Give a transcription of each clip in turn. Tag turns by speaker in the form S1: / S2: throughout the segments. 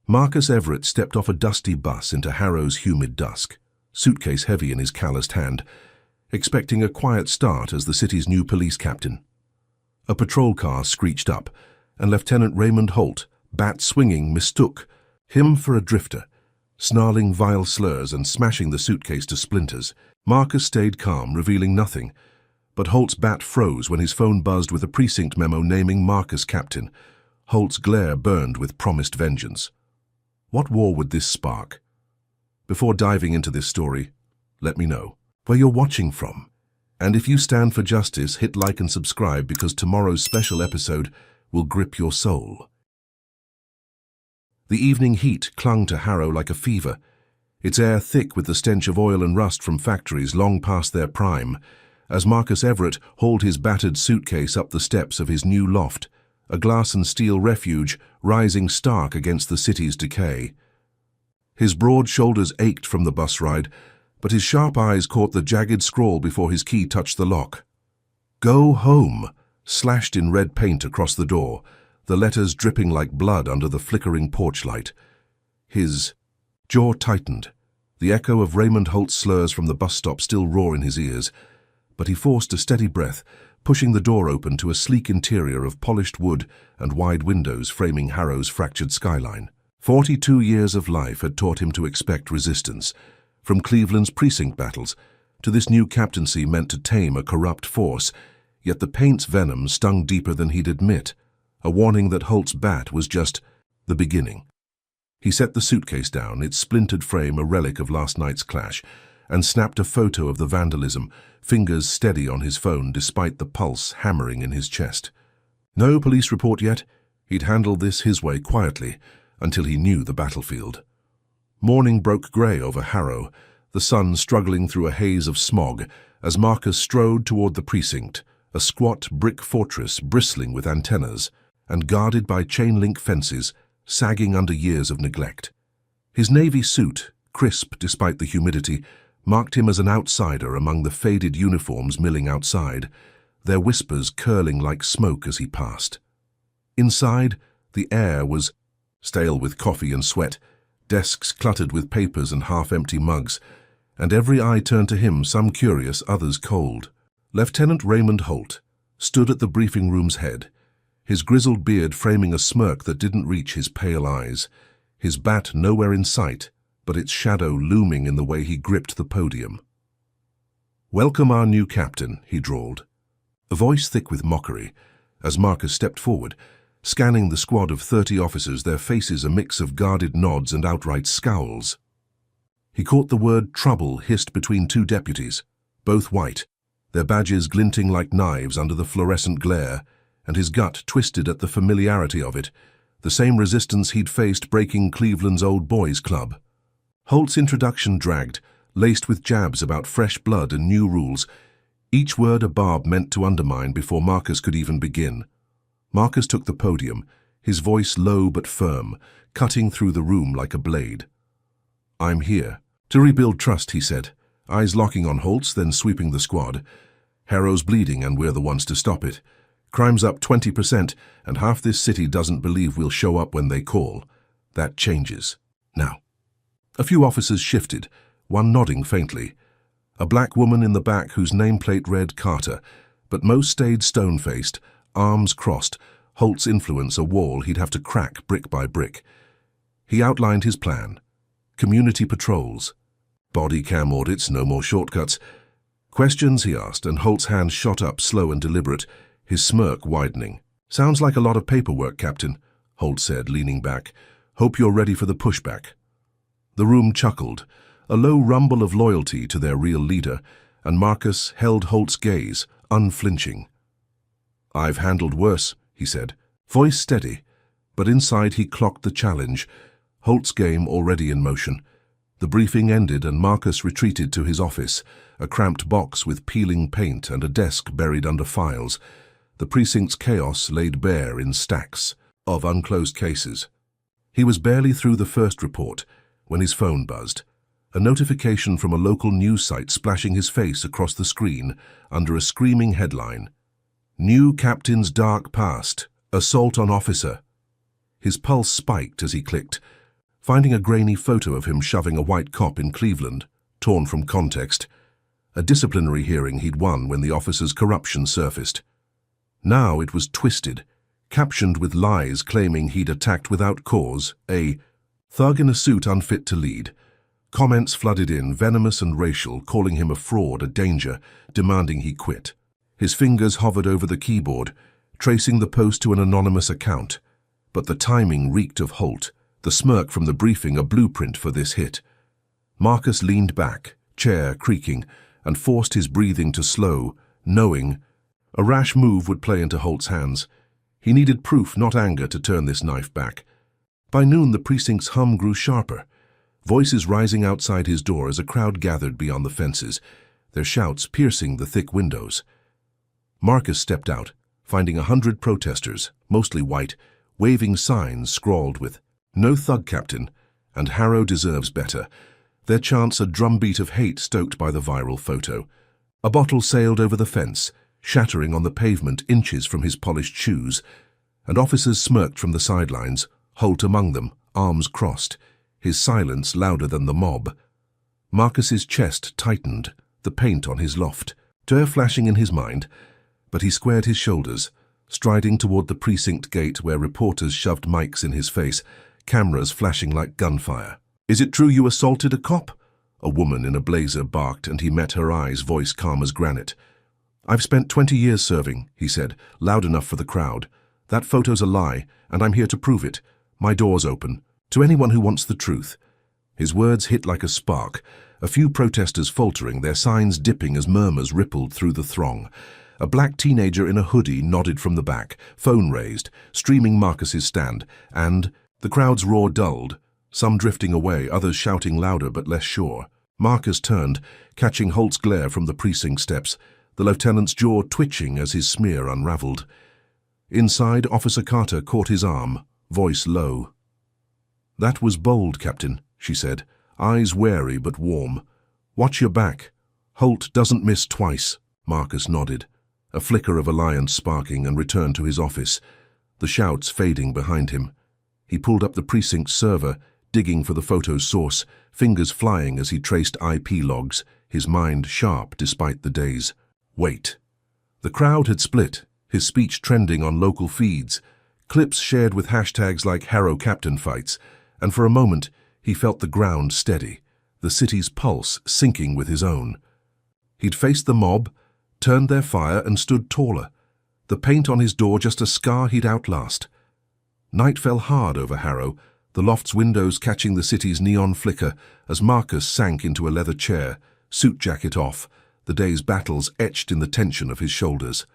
S1: Marcus Everett stepped off a dusty bus into Harrow's humid dusk, suitcase heavy in his calloused hand, expecting a quiet start as the city's new police captain. A patrol car screeched up, and Lieutenant Raymond Holt, bat swinging, mistook him for a drifter, snarling vile slurs and smashing the suitcase to splinters. Marcus stayed calm, revealing nothing, but Holt's bat froze when his phone buzzed with a precinct memo naming Marcus captain. Holt's glare burned with promised vengeance. What war would this spark? Before diving into this story, let me know where you're watching from. And if you stand for justice, hit like and subscribe because tomorrow's special episode will grip your soul. The evening heat clung to Harrow like a fever, its air thick with the stench of oil and rust from factories long past their prime, as Marcus Everett hauled his battered suitcase up the steps of his new loft, a glass and steel refuge rising stark against the city's decay. His broad shoulders ached from the bus ride, but his sharp eyes caught the jagged scrawl before his key touched the lock. "Go home," slashed in red paint across the door, the letters dripping like blood under the flickering porch light. His jaw tightened, the echo of Raymond Holt's slurs from the bus stop still roar in his ears, but he forced a steady breath, pushing the door open to a sleek interior of polished wood and wide windows framing Harrow's fractured skyline. 42 years of life had taught him to expect resistance, from Cleveland's precinct battles to this new captaincy meant to tame a corrupt force, yet the paint's venom stung deeper than he'd admit, a warning that Holt's bat was just the beginning. He set the suitcase down, its splintered frame a relic of last night's clash, and snapped a photo of the vandalism, fingers steady on his phone despite the pulse hammering in his chest. No police report yet. He'd handled this his way quietly, until he knew the battlefield. Morning broke grey over Harrow, the sun struggling through a haze of smog as Marcus strode toward the precinct, a squat brick fortress bristling with antennas and guarded by chain-link fences sagging under years of neglect. His navy suit, crisp despite the humidity, marked him as an outsider among the faded uniforms milling outside, their whispers curling like smoke as he passed. Inside, the air was stale with coffee and sweat, desks cluttered with papers and half-empty mugs, and every eye turned to him, some curious, others cold. Lieutenant Raymond Holt stood at the briefing room's head, his grizzled beard framing a smirk that didn't reach his pale eyes, his bat nowhere in sight, but its shadow looming in the way he gripped the podium. "Welcome our new captain," he drawled, a voice thick with mockery, as Marcus stepped forward, scanning the squad of 30 officers, their faces a mix of guarded nods and outright scowls. He caught the word trouble hissed between two deputies, both white, their badges glinting like knives under the fluorescent glare, and his gut twisted at the familiarity of it, the same resistance he'd faced breaking Cleveland's old boys' club. Holt's introduction dragged, laced with jabs about fresh blood and new rules, each word a barb meant to undermine before Marcus could even begin. Marcus took the podium, his voice low but firm, cutting through the room like a blade. "I'm here to rebuild trust," he said, eyes locking on Holt's, then sweeping the squad. "Harrow's bleeding and we're the ones to stop it. Crime's up 20% and half this city doesn't believe we'll show up when they call. That changes now." A few officers shifted, one nodding faintly. A black woman in the back whose nameplate read Carter, but most stayed stone-faced, arms crossed, Holt's influence a wall he'd have to crack brick by brick. He outlined his plan. Community patrols. Body cam audits, no more shortcuts. "Questions?" he asked, and Holt's hand shot up, slow and deliberate, his smirk widening. "Sounds like a lot of paperwork, Captain," Holt said, leaning back. "Hope you're ready for the pushback." The room chuckled, a low rumble of loyalty to their real leader, and Marcus held Holt's gaze, unflinching. "I've handled worse," he said, voice steady, but inside he clocked the challenge, Holt's game already in motion. The briefing ended and Marcus retreated to his office, a cramped box with peeling paint and a desk buried under files, the precinct's chaos laid bare in stacks of unclosed cases. He was barely through the first report when his phone buzzed, a notification from a local news site splashing his face across the screen under a screaming headline. "New Captain's Dark Past, Assault on Officer." His pulse spiked as he clicked, finding a grainy photo of him shoving a white cop in Cleveland, torn from context, a disciplinary hearing he'd won when the officer's corruption surfaced. Now it was twisted, captioned with lies claiming he'd attacked without cause, a thug in a suit unfit to lead. Comments flooded in, venomous and racial, calling him a fraud, a danger, demanding he quit. His fingers hovered over the keyboard, tracing the post to an anonymous account. But the timing reeked of Holt, the smirk from the briefing a blueprint for this hit. Marcus leaned back, chair creaking, and forced his breathing to slow, knowing a rash move would play into Holt's hands. He needed proof, not anger, to turn this knife back. By noon, the precinct's hum grew sharper, voices rising outside his door as a crowd gathered beyond the fences, their shouts piercing the thick windows. Marcus stepped out, finding 100 protesters, mostly white, waving signs scrawled with, "No thug, Captain," and "Harrow deserves better," their chants a drumbeat of hate stoked by the viral photo. A bottle sailed over the fence, shattering on the pavement inches from his polished shoes, and officers smirked from the sidelines, Holt among them, arms crossed, his silence louder than the mob. Marcus's chest tightened, the paint on his loft, tear flashing in his mind, but he squared his shoulders, striding toward the precinct gate where reporters shoved mics in his face, cameras flashing like gunfire. "Is it true you assaulted a cop?" A woman in a blazer barked, and he met her eyes, voice calm as granite. "I've spent 20 years serving," he said, loud enough for the crowd. "That photo's a lie, and I'm here to prove it. My door's open, to anyone who wants the truth." His words hit like a spark, a few protesters faltering, their signs dipping as murmurs rippled through the throng. A black teenager in a hoodie nodded from the back, phone raised, streaming Marcus's stand, and the crowd's roar dulled, some drifting away, others shouting louder but less sure. Marcus turned, catching Holt's glare from the precinct steps, the lieutenant's jaw twitching as his smear unraveled. Inside, Officer Carter caught his arm, voice low. "That was bold, Captain," she said, eyes wary but warm. "Watch your back. Holt doesn't miss twice." Marcus nodded, a flicker of alliance sparking, and returned to his office, the shouts fading behind him. He pulled up the precinct server, digging for the photo's source, fingers flying as he traced IP logs, his mind sharp despite the days. Wait. The crowd had split, his speech trending on local feeds, clips shared with hashtags like Harrow Captain fights, and for a moment he felt the ground steady, the city's pulse syncing with his own. He'd faced the mob, turned their fire, and stood taller, the paint on his door just a scar he'd outlast. Night fell hard over Harrow, the loft's windows catching the city's neon flicker as Marcus sank into a leather chair, suit jacket off, the day's battles etched in the tension of his shoulders.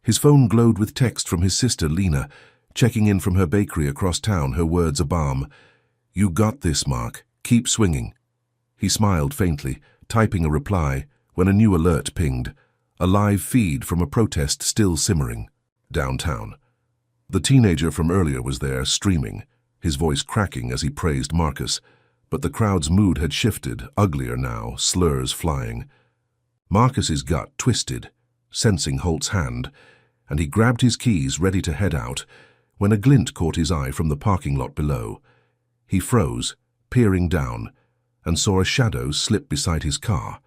S1: His phone glowed with text from his sister, Lena, checking in from her bakery across town, her words a balm. "You got this, Mark. Keep swinging." He smiled faintly, typing a reply, when a new alert pinged, a live feed from a protest still simmering. Downtown. The teenager from earlier was there, streaming, his voice cracking as he praised Marcus, but the crowd's mood had shifted, uglier now, slurs flying. Marcus's gut twisted, sensing Holt's hand, and he grabbed his keys, ready to head out, when a glint caught his eye from the parking lot below. He froze, peering down, and saw a shadow slip beside his car,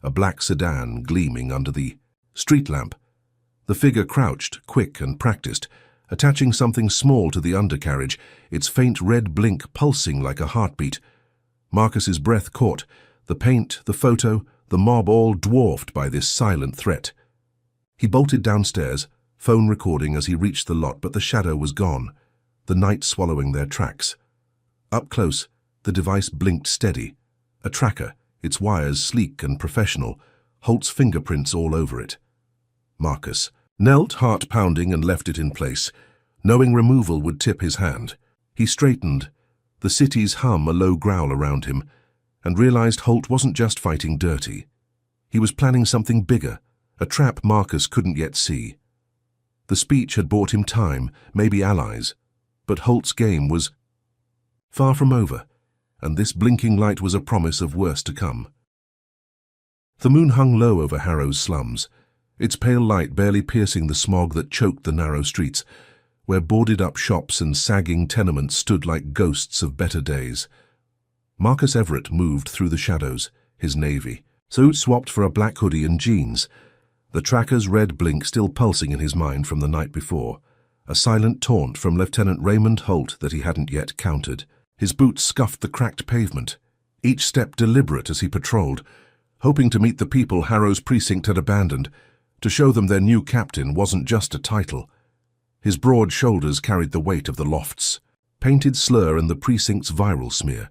S1: a black sedan gleaming under the street lamp. The figure crouched, quick and practiced, attaching something small to the undercarriage, its faint red blink pulsing like a heartbeat. Marcus's breath caught, the paint, the photo, the mob all dwarfed by this silent threat. He bolted downstairs, phone recording as he reached the lot, but the shadow was gone, the night swallowing their tracks. Up close, the device blinked steady, a tracker, its wires sleek and professional, Holt's fingerprints all over it. Marcus knelt, heart pounding, and left it in place, knowing removal would tip his hand. He straightened, the city's hum a low growl around him, and realized Holt wasn't just fighting dirty. He was planning something bigger, a trap Marcus couldn't yet see. The speech had bought him time, maybe allies, but Holt's game was far from over, and this blinking light was a promise of worse to come. The moon hung low over Harrow's slums, its pale light barely piercing the smog that choked the narrow streets, where boarded-up shops and sagging tenements stood like ghosts of better days. Marcus Everett moved through the shadows, his navy suit swapped for a black hoodie and jeans, the tracker's red blink still pulsing in his mind from the night before, a silent taunt from Lieutenant Raymond Holt that he hadn't yet countered. His boots scuffed the cracked pavement, each step deliberate as he patrolled, hoping to meet the people Harrow's precinct had abandoned, to show them their new captain wasn't just a title. His broad shoulders carried the weight of the loft's painted slur and the precinct's viral smear.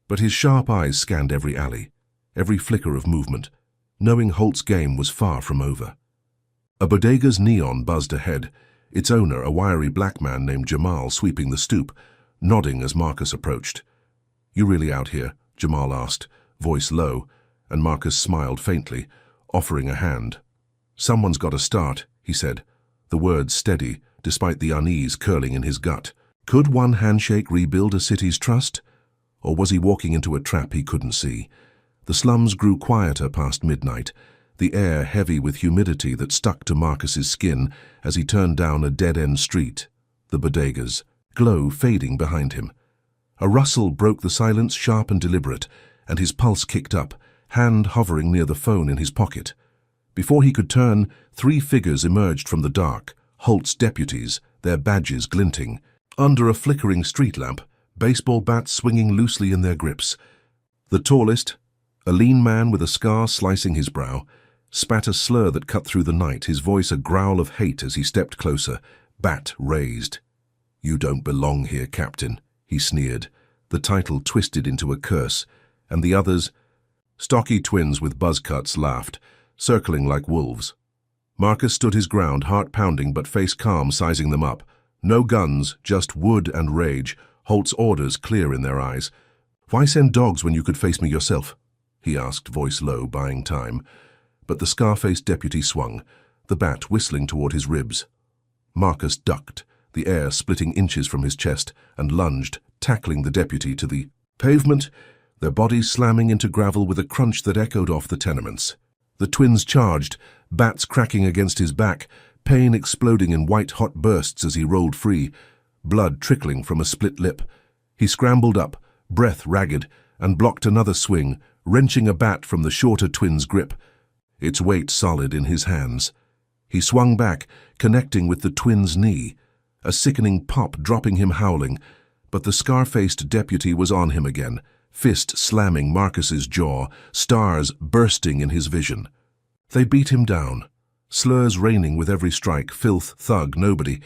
S1: But his sharp eyes scanned every alley, every flicker of movement, knowing Holt's game was far from over. A bodega's neon buzzed ahead, its owner, a wiry black man named Jamal, sweeping the stoop, nodding as Marcus approached. "You really out here?" Jamal asked, voice low, and Marcus smiled faintly, offering a hand. "Someone's got to start," he said, the words steady, despite the unease curling in his gut. Could one handshake rebuild a city's trust? Or was he walking into a trap he couldn't see? The slums grew quieter past midnight, the air heavy with humidity that stuck to Marcus's skin as he turned down a dead-end street, the bodega's glow fading behind him. A rustle broke the silence, sharp and deliberate, and his pulse kicked up, hand hovering near the phone in his pocket. Before he could turn, 3 figures emerged from the dark, Holt's deputies, their badges glinting. Under a flickering street lamp, baseball bats swinging loosely in their grips. The tallest, a lean man with a scar slicing his brow, spat a slur that cut through the night, his voice a growl of hate as he stepped closer, bat raised. "You don't belong here, Captain," he sneered, the title twisted into a curse, and the others, stocky twins with buzz cuts, laughed, circling like wolves. Marcus stood his ground, heart pounding but face calm, sizing them up. No guns, just wood and rage, Holt's orders clear in their eyes. "Why send dogs when you could face me yourself?" he asked, voice low, buying time. But the scar-faced deputy swung, the bat whistling toward his ribs. Marcus ducked, the air splitting inches from his chest, and lunged, tackling the deputy to the pavement, their bodies slamming into gravel with a crunch that echoed off the tenements. The twins charged, bats cracking against his back, pain exploding in white-hot bursts as he rolled free, blood trickling from a split lip. He scrambled up, breath ragged, and blocked another swing, wrenching a bat from the shorter twin's grip, its weight solid in his hands. He swung back, connecting with the twin's knee, a sickening pop dropping him howling, but the scar-faced deputy was on him again, fist slamming Marcus's jaw, stars bursting in his vision. They beat him down, slurs raining with every strike, filth, thug, nobody,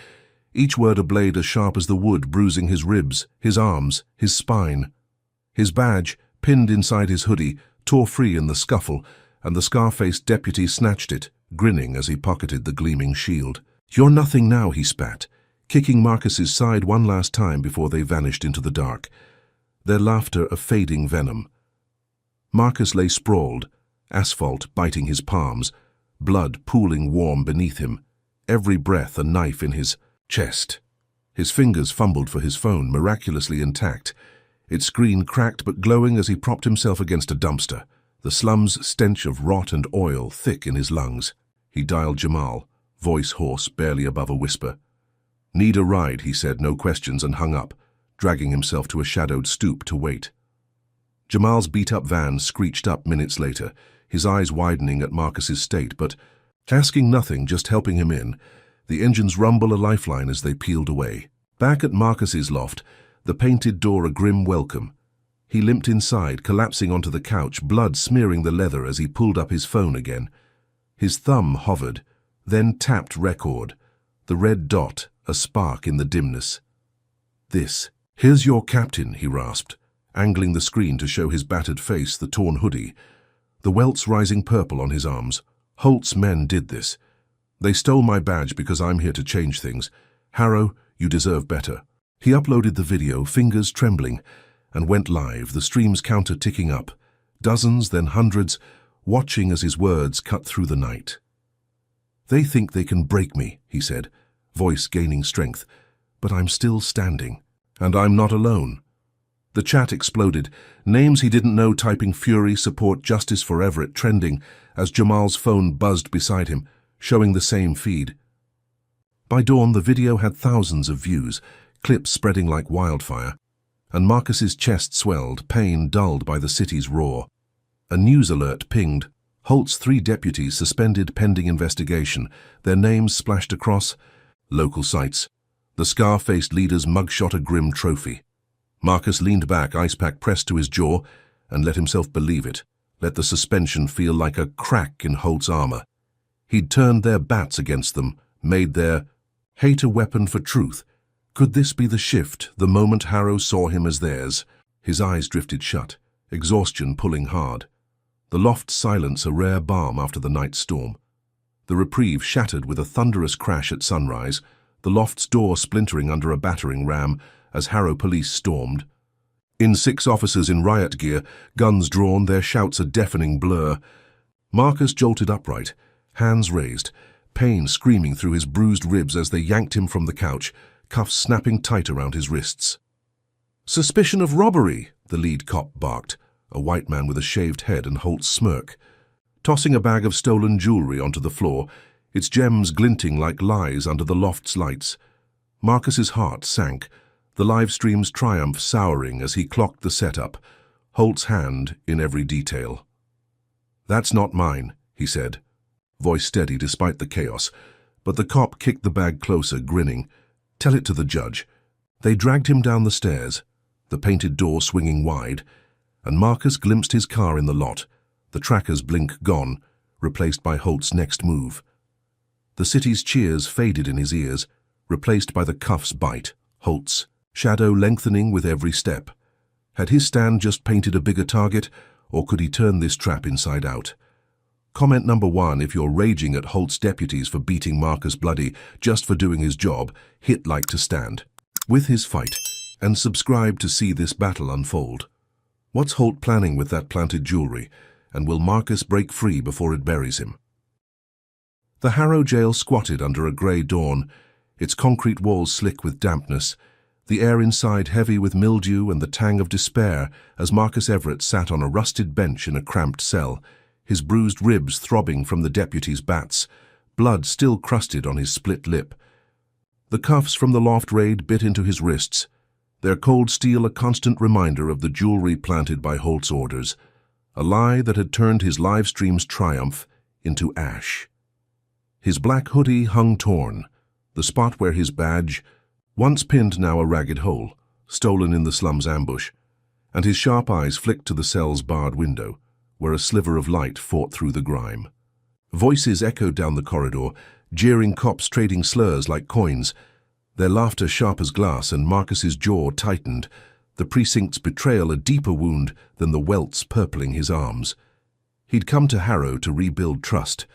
S1: each word a blade as sharp as the wood bruising his ribs, his arms, his spine. His badge, pinned inside his hoodie, tore free in the scuffle, and the scar-faced deputy snatched it, grinning as he pocketed the gleaming shield. "You're nothing now," he spat, kicking Marcus's side one last time before they vanished into the dark, their laughter a fading venom. Marcus lay sprawled, asphalt biting his palms, blood pooling warm beneath him, every breath a knife in his chest. His fingers fumbled for his phone, miraculously intact, its screen cracked but glowing as he propped himself against a dumpster, the slum's stench of rot and oil thick in his lungs. He dialed Jamal, voice hoarse, barely above a whisper. "Need a ride," he said, no questions, and hung up, dragging himself to a shadowed stoop to wait. Jamal's beat-up van screeched up minutes later, his eyes widening at Marcus's state, but asking nothing, just helping him in, the engines rumble a lifeline as they peeled away. Back at Marcus's loft, the painted door a grim welcome. He limped inside, collapsing onto the couch, blood smearing the leather as he pulled up his phone again. His thumb hovered, then tapped record, the red dot a spark in the dimness. "Here's your captain," he rasped, angling the screen to show his battered face, the torn hoodie, the welts rising purple on his arms. "Holt's men did this. They stole my badge because I'm here to change things. Harrow, you deserve better." He uploaded the video, fingers trembling, and went live, the stream's counter ticking up, dozens, then hundreds, watching as his words cut through the night. "They think they can break me," he said, voice gaining strength, "but I'm still standing. And I'm not alone." The chat exploded, names he didn't know typing fury, support, justice for Everett trending as Jamal's phone buzzed beside him, showing the same feed. By dawn, the video had thousands of views, clips spreading like wildfire, and Marcus's chest swelled, pain dulled by the city's roar. A news alert pinged. Holt's 3 deputies suspended pending investigation, their names splashed across local sites. The scar-faced leader's mugshot a grim trophy. Marcus leaned back, ice pack pressed to his jaw, and let himself believe it. Let the suspension feel like a crack in Holt's armor. He'd turned their bats against them, made their hate a weapon for truth. Could this be the shift, the moment Harrow saw him as theirs? His eyes drifted shut, exhaustion pulling hard. The loft's silence a rare balm after the night's storm. The reprieve shattered with a thunderous crash at sunrise, the loft's door splintering under a battering ram as Harrow police stormed. In 6 officers in riot gear, guns drawn, their shouts a deafening blur. Marcus jolted upright, hands raised, pain screaming through his bruised ribs as they yanked him from the couch, cuffs snapping tight around his wrists. "Suspicion of robbery," the lead cop barked, a white man with a shaved head and Holt's smirk. Tossing a bag of stolen jewelry onto the floor, its gems glinting like lies under the loft's lights. Marcus's heart sank, the live stream's triumph souring as he clocked the setup, Holt's hand in every detail. "That's not mine," he said, voice steady despite the chaos, but the cop kicked the bag closer, grinning. "Tell it to the judge." They dragged him down the stairs, the painted door swinging wide, and Marcus glimpsed his car in the lot, the tracker's blink gone, replaced by Holt's next move. The city's cheers faded in his ears, replaced by the cuff's bite, Holt's, shadow lengthening with every step. Had his stand just painted a bigger target, or could he turn this trap inside out? Comment number 1 if you're raging at Holt's deputies for beating Marcus bloody just for doing his job, hit like to stand with his fight, and subscribe to see this battle unfold. What's Holt planning with that planted jewelry, and will Marcus break free before it buries him? The Harrow jail squatted under a grey dawn, its concrete walls slick with dampness, the air inside heavy with mildew and the tang of despair as Marcus Everett sat on a rusted bench in a cramped cell, his bruised ribs throbbing from the deputy's bats, blood still crusted on his split lip. The cuffs from the loft raid bit into his wrists, their cold steel a constant reminder of the jewelry planted by Holt's orders, a lie that had turned his live stream's triumph into ash. His black hoodie hung torn, the spot where his badge, once pinned now a ragged hole, stolen in the slum's ambush, and his sharp eyes flicked to the cell's barred window, where a sliver of light fought through the grime. Voices echoed down the corridor, jeering cops trading slurs like coins, their laughter sharp as glass, and Marcus's jaw tightened, the precinct's betrayal a deeper wound than the welts purpling his arms. He'd come to Harrow to rebuild trust,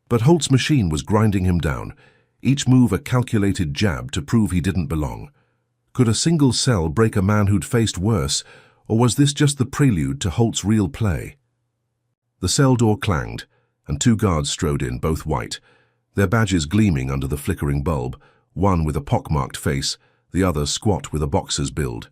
S1: but Holt's machine was grinding him down, each move a calculated jab to prove he didn't belong. Could a single cell break a man who'd faced worse, or was this just the prelude to Holt's real play? The cell door clanged, and 2 guards strode in, both white, their badges gleaming under the flickering bulb, one with a pockmarked face, the other squat with a boxer's build.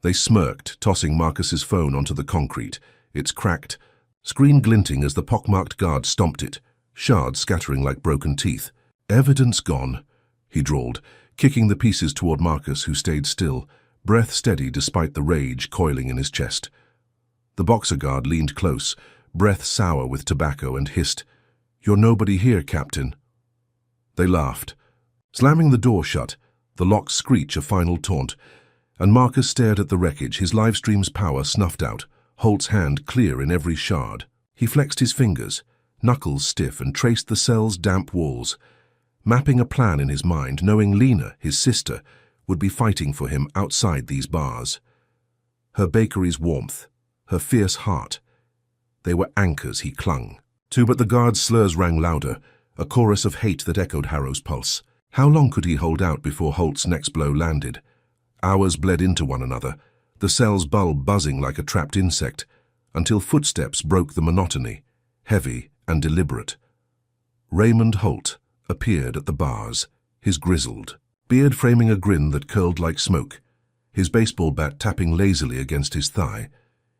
S1: They smirked, tossing Marcus's phone onto the concrete, its cracked, screen glinting as the pockmarked guard stomped it, shards scattering like broken teeth. "Evidence gone," he drawled, kicking the pieces toward Marcus, who stayed still, breath steady despite the rage coiling in his chest. The boxer guard leaned close, breath sour with tobacco, and hissed, "You're nobody here, Captain." They laughed, slamming the door shut, the lock screech a final taunt, and Marcus stared at the wreckage, his live stream's power snuffed out, Holt's hand clear in every shard. He flexed his fingers, knuckles stiff, and traced the cell's damp walls, mapping a plan in his mind, knowing Lena, his sister, would be fighting for him outside these bars. Her bakery's warmth, her fierce heart, they were anchors he clung to, but the guard's slurs rang louder, a chorus of hate that echoed Harrow's pulse. How long could he hold out before Holt's next blow landed? Hours bled into one another, the cell's bulb buzzing like a trapped insect, until footsteps broke the monotony, heavy and deliberate. Raymond Holt appeared at the bars, his grizzled beard framing a grin that curled like smoke, his baseball bat tapping lazily against his thigh,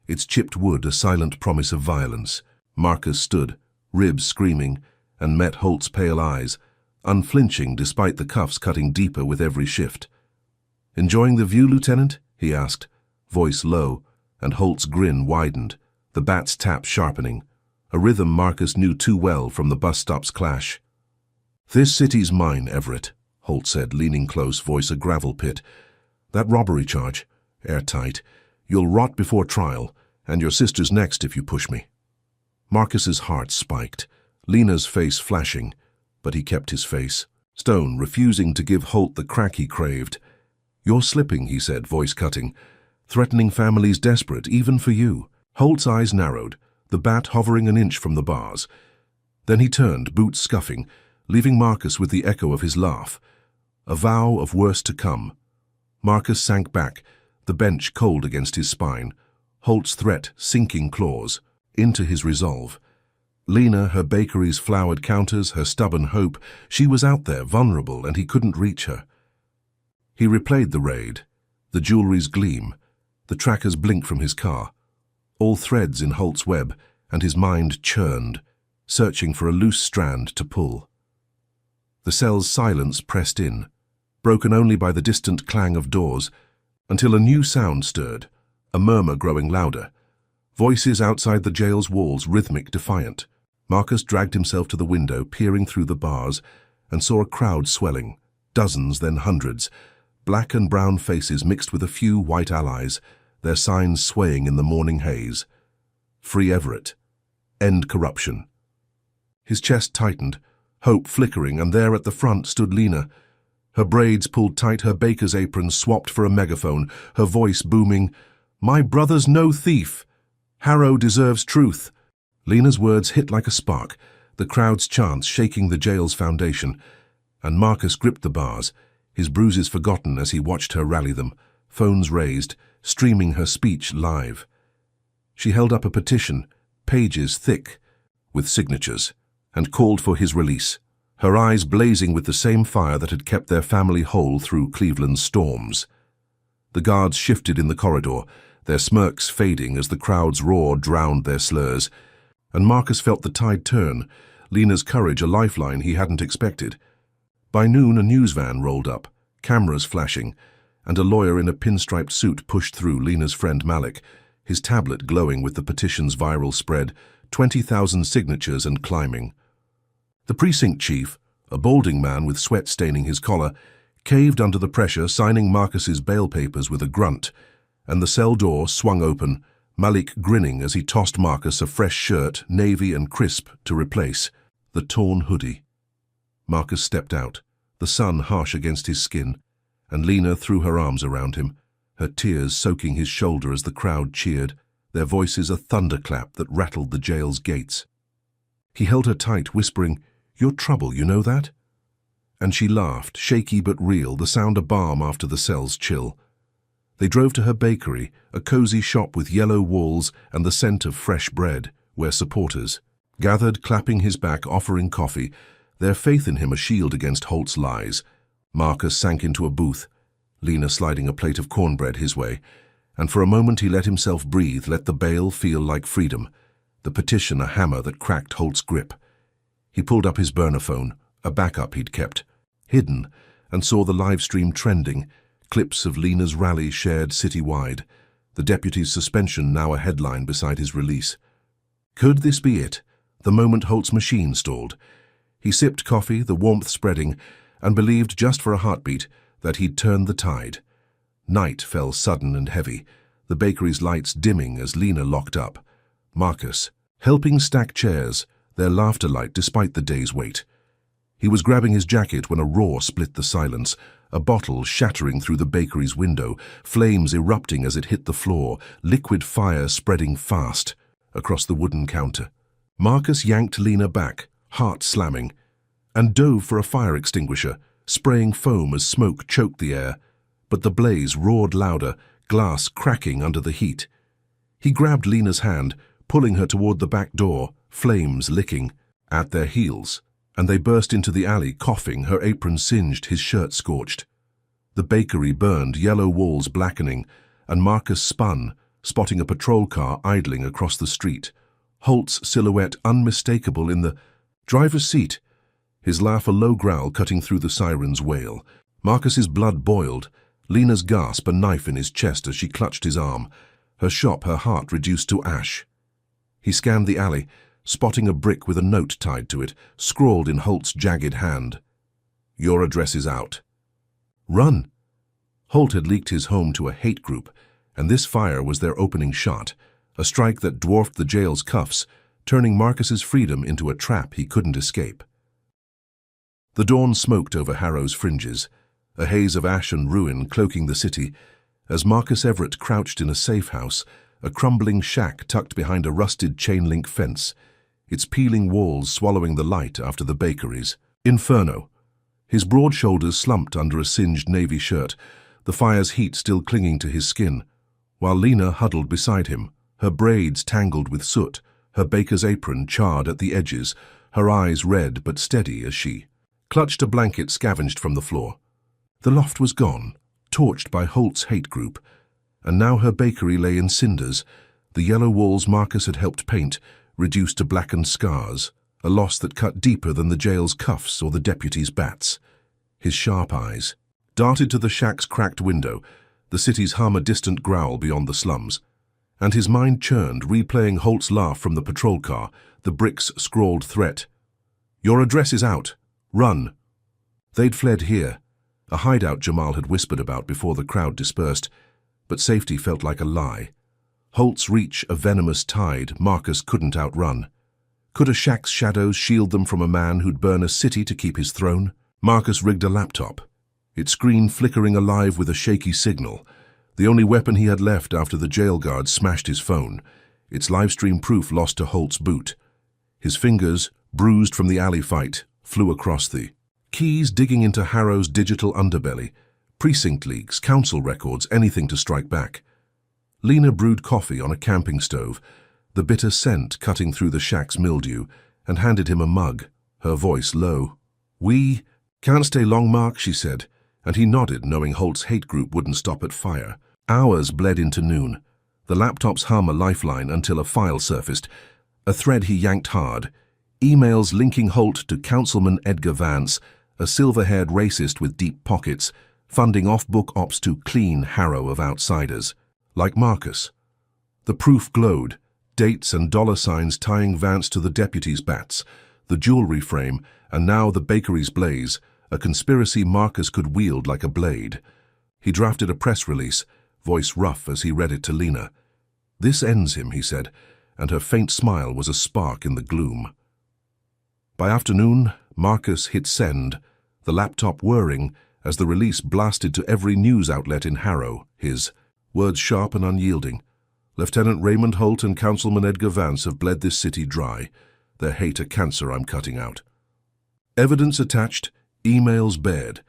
S1: its chipped wood a silent promise of violence. Marcus stood, ribs screaming, and met Holt's pale eyes, unflinching despite the cuffs cutting deeper with every shift. "Enjoying the view, Lieutenant?" he asked, voice low, and Holt's grin widened, the bat's tap sharpening, a rhythm Marcus knew too well from the bus stop's clash. "This city's mine, Everett," Holt said, leaning close, voice a gravel pit. "That robbery charge, airtight. You'll rot before trial, and your sister's next if you push me." Marcus's heart spiked, Lena's face flashing, but he kept his face, stone, refusing to give Holt the crack he craved. "You're slipping," he said, voice cutting. "Threatening families desperate, even for you." Holt's eyes narrowed, the bat hovering an inch from the bars. Then he turned, boots scuffing, leaving Marcus with the echo of his laugh. A vow of worse to come. Marcus sank back, the bench cold against his spine, Holt's threat sinking claws into his resolve. Lena, her bakery's flowered counters, her stubborn hope, she was out there, vulnerable, and he couldn't reach her. He replayed the raid, the jewelry's gleam, the tracker's blink from his car, all threads in Holt's web, and his mind churned, searching for a loose strand to pull. The cell's silence pressed in, broken only by the distant clang of doors, until a new sound stirred, a murmur growing louder. Voices outside the jail's walls, rhythmic, defiant. Marcus dragged himself to the window, peering through the bars, and saw a crowd swelling, dozens, then hundreds, black and brown faces mixed with a few white allies, their signs swaying in the morning haze. Free Everett. End corruption. His chest tightened, hope flickering, and there at the front stood Lena. Her braids pulled tight, her baker's apron swapped for a megaphone, her voice booming, "My brother's no thief. Harrow deserves truth." Lena's words hit like a spark, the crowd's chants shaking the jail's foundation, and Marcus gripped the bars, his bruises forgotten as he watched her rally them, phones raised, streaming her speech live. She held up a petition, pages thick, with signatures, and called for his release, her eyes blazing with the same fire that had kept their family whole through Cleveland's storms. The guards shifted in the corridor, their smirks fading as the crowd's roar drowned their slurs, and Marcus felt the tide turn, Lena's courage a lifeline he hadn't expected. By noon a news van rolled up, cameras flashing, and a lawyer in a pinstriped suit pushed through, Lena's friend Malik, his tablet glowing with the petition's viral spread, 20,000 signatures and climbing. The precinct chief, a balding man with sweat staining his collar, caved under the pressure, signing Marcus's bail papers with a grunt, and the cell door swung open, Malik grinning as he tossed Marcus a fresh shirt, navy and crisp, to replace the torn hoodie. Marcus stepped out, the sun harsh against his skin, and Lena threw her arms around him, her tears soaking his shoulder as the crowd cheered, their voices a thunderclap that rattled the jail's gates. He held her tight, whispering, "You're trouble, you know that?" And she laughed, shaky but real, the sound a balm after the cell's chill. They drove to her bakery, a cozy shop with yellow walls and the scent of fresh bread, where supporters gathered, clapping his back, offering coffee, their faith in him a shield against Holt's lies. Marcus sank into a booth, Lena sliding a plate of cornbread his way, and for a moment he let himself breathe, let the bail feel like freedom, the petition a hammer that cracked Holt's grip. He pulled up his burner phone, a backup he'd kept, hidden, and saw the live stream trending, clips of Lena's rally shared citywide, the deputy's suspension now a headline beside his release. Could this be it, the moment Holt's machine stalled? He sipped coffee, the warmth spreading, and believed just for a heartbeat that he'd turned the tide. Night fell sudden and heavy, the bakery's lights dimming as Lena locked up. Marcus, helping stack chairs, their laughter light despite the day's wait. He was grabbing his jacket when a roar split the silence, a bottle shattering through the bakery's window, flames erupting as it hit the floor, liquid fire spreading fast across the wooden counter. Marcus yanked Lena back, heart slamming, and dove for a fire extinguisher, spraying foam as smoke choked the air. But the blaze roared louder, glass cracking under the heat. He grabbed Lena's hand, pulling her toward the back door, flames licking at their heels, and they burst into the alley, coughing, her apron singed, his shirt scorched. The bakery burned, yellow walls blackening, and Marcus spun, spotting a patrol car idling across the street, Holt's silhouette unmistakable in the driver's seat. his laugh a low growl cutting through the siren's wail. Marcus's blood boiled. Lena's gasp, a knife in his chest as she clutched his arm. Her heart reduced to ash. He scanned the alley, spotting a brick with a note tied to it, scrawled in Holt's jagged hand. "Your address is out." "Run!" Holt had leaked his home to a hate group, and this fire was their opening shot, a strike that dwarfed the jail's cuffs, turning Marcus's freedom into a trap he couldn't escape. The dawn smoked over Harrow's fringes, a haze of ash and ruin cloaking the city, as Marcus Everett crouched in a safe house, a crumbling shack tucked behind a rusted chain-link fence, its peeling walls swallowing the light after the bakeries. Inferno. His broad shoulders slumped under a singed navy shirt, the fire's heat still clinging to his skin, while Lena huddled beside him, her braids tangled with soot, her baker's apron charred at the edges, her eyes red but steady as she clutched a blanket scavenged from the floor. The loft was gone, torched by Holt's hate group, and now her bakery lay in cinders, the yellow walls Marcus had helped paint reduced to blackened scars, a loss that cut deeper than the jail's cuffs or the deputy's bats. His sharp eyes darted to the shack's cracked window, the city's hum a distant growl beyond the slums, and his mind churned, replaying Holt's laugh from the patrol car, the brick's scrawled threat. "Your address is out. Run!" They'd fled here, a hideout Jamal had whispered about before the crowd dispersed, but safety felt like a lie. Holt's reach a venomous tide Marcus couldn't outrun. Could a shack's shadows shield them from a man who'd burn a city to keep his throne? Marcus rigged a laptop, its screen flickering alive with a shaky signal, the only weapon he had left after the jail guards smashed his phone, its livestream proof lost to Holt's boot. His fingers, bruised from the alley fight, flew across the keys, digging into Harrow's digital underbelly, precinct leaks, council records, anything to strike back. Lena brewed coffee on a camping stove, the bitter scent cutting through the shack's mildew, and handed him a mug, her voice low. "We can't stay long, Mark," she said, and he nodded, knowing Holt's hate group wouldn't stop at fire. Hours bled into noon, the laptop's hum a lifeline until a file surfaced, a thread he yanked hard, emails linking Holt to Councilman Edgar Vance, a silver-haired racist with deep pockets, funding off-book ops to clean Harrow of outsiders. Like Marcus. The proof glowed, dates and dollar signs tying Vance to the deputy's bats, the jewelry frame, and now the bakery's blaze, a conspiracy Marcus could wield like a blade. He drafted a press release, voice rough as he read it to Lena. "This ends him," he said, and her faint smile was a spark in the gloom. By afternoon, Marcus hit send, the laptop whirring as the release blasted to every news outlet in Harrow, his words sharp and unyielding. "Lieutenant Raymond Holt and Councilman Edgar Vance have bled this city dry. Their hate a cancer I'm cutting out." Evidence attached, emails bared.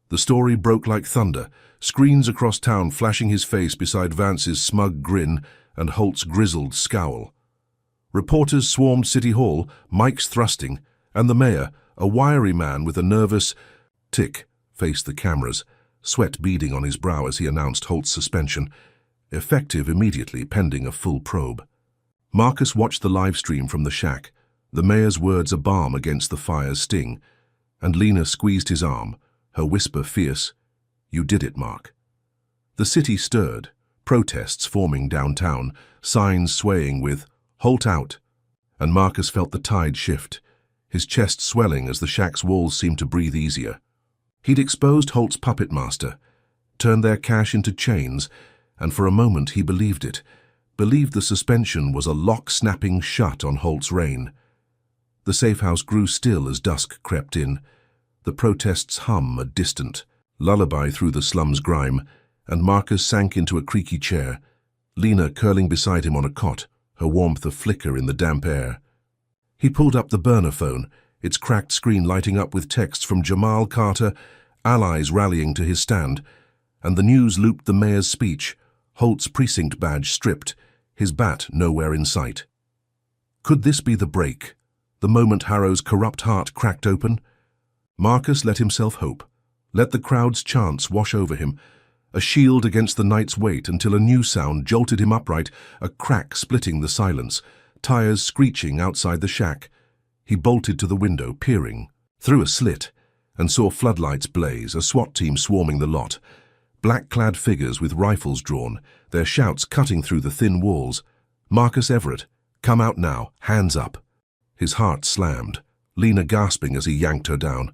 S1: The story broke like thunder, screens across town flashing his face beside Vance's smug grin and Holt's grizzled scowl. Reporters swarmed City Hall, mics thrusting, and the mayor, a wiry man with a nervous tick, faced the cameras, sweat beading on his brow as he announced Holt's suspension, effective immediately pending a full probe. Marcus watched the live stream from the shack, the mayor's words a balm against the fire's sting, and Lena squeezed his arm, her whisper fierce, "You did it, Mark." The city stirred, protests forming downtown, signs swaying with "Holt out," and Marcus felt the tide shift, his chest swelling as the shack's walls seemed to breathe easier. He'd exposed Holt's puppet master, turned their cash into chains, and for a moment he believed it, believed the suspension was a lock snapping shut on Holt's reign. The safe house grew still as dusk crept in, the protests hum a distant lullaby through the slum's grime, and Marcus sank into a creaky chair, Lena curling beside him on a cot, her warmth a flicker in the damp air. He pulled up the burner phone, its cracked screen lighting up with texts from Jamal Carter, allies rallying to his stand, and the news looped the mayor's speech, Holt's precinct badge stripped, his bat nowhere in sight. Could this be the break, the moment Harrow's corrupt heart cracked open? Marcus let himself hope, let the crowd's chants wash over him, a shield against the night's weight until a new sound jolted him upright, a crack splitting the silence, tires screeching outside the shack. He bolted to the window, peering. through a slit, and saw floodlights blaze, a SWAT team swarming the lot. Black-clad figures with rifles drawn, their shouts cutting through the thin walls. "Marcus Everett, come out now, hands up." His heart slammed, Lena gasping as he yanked her down.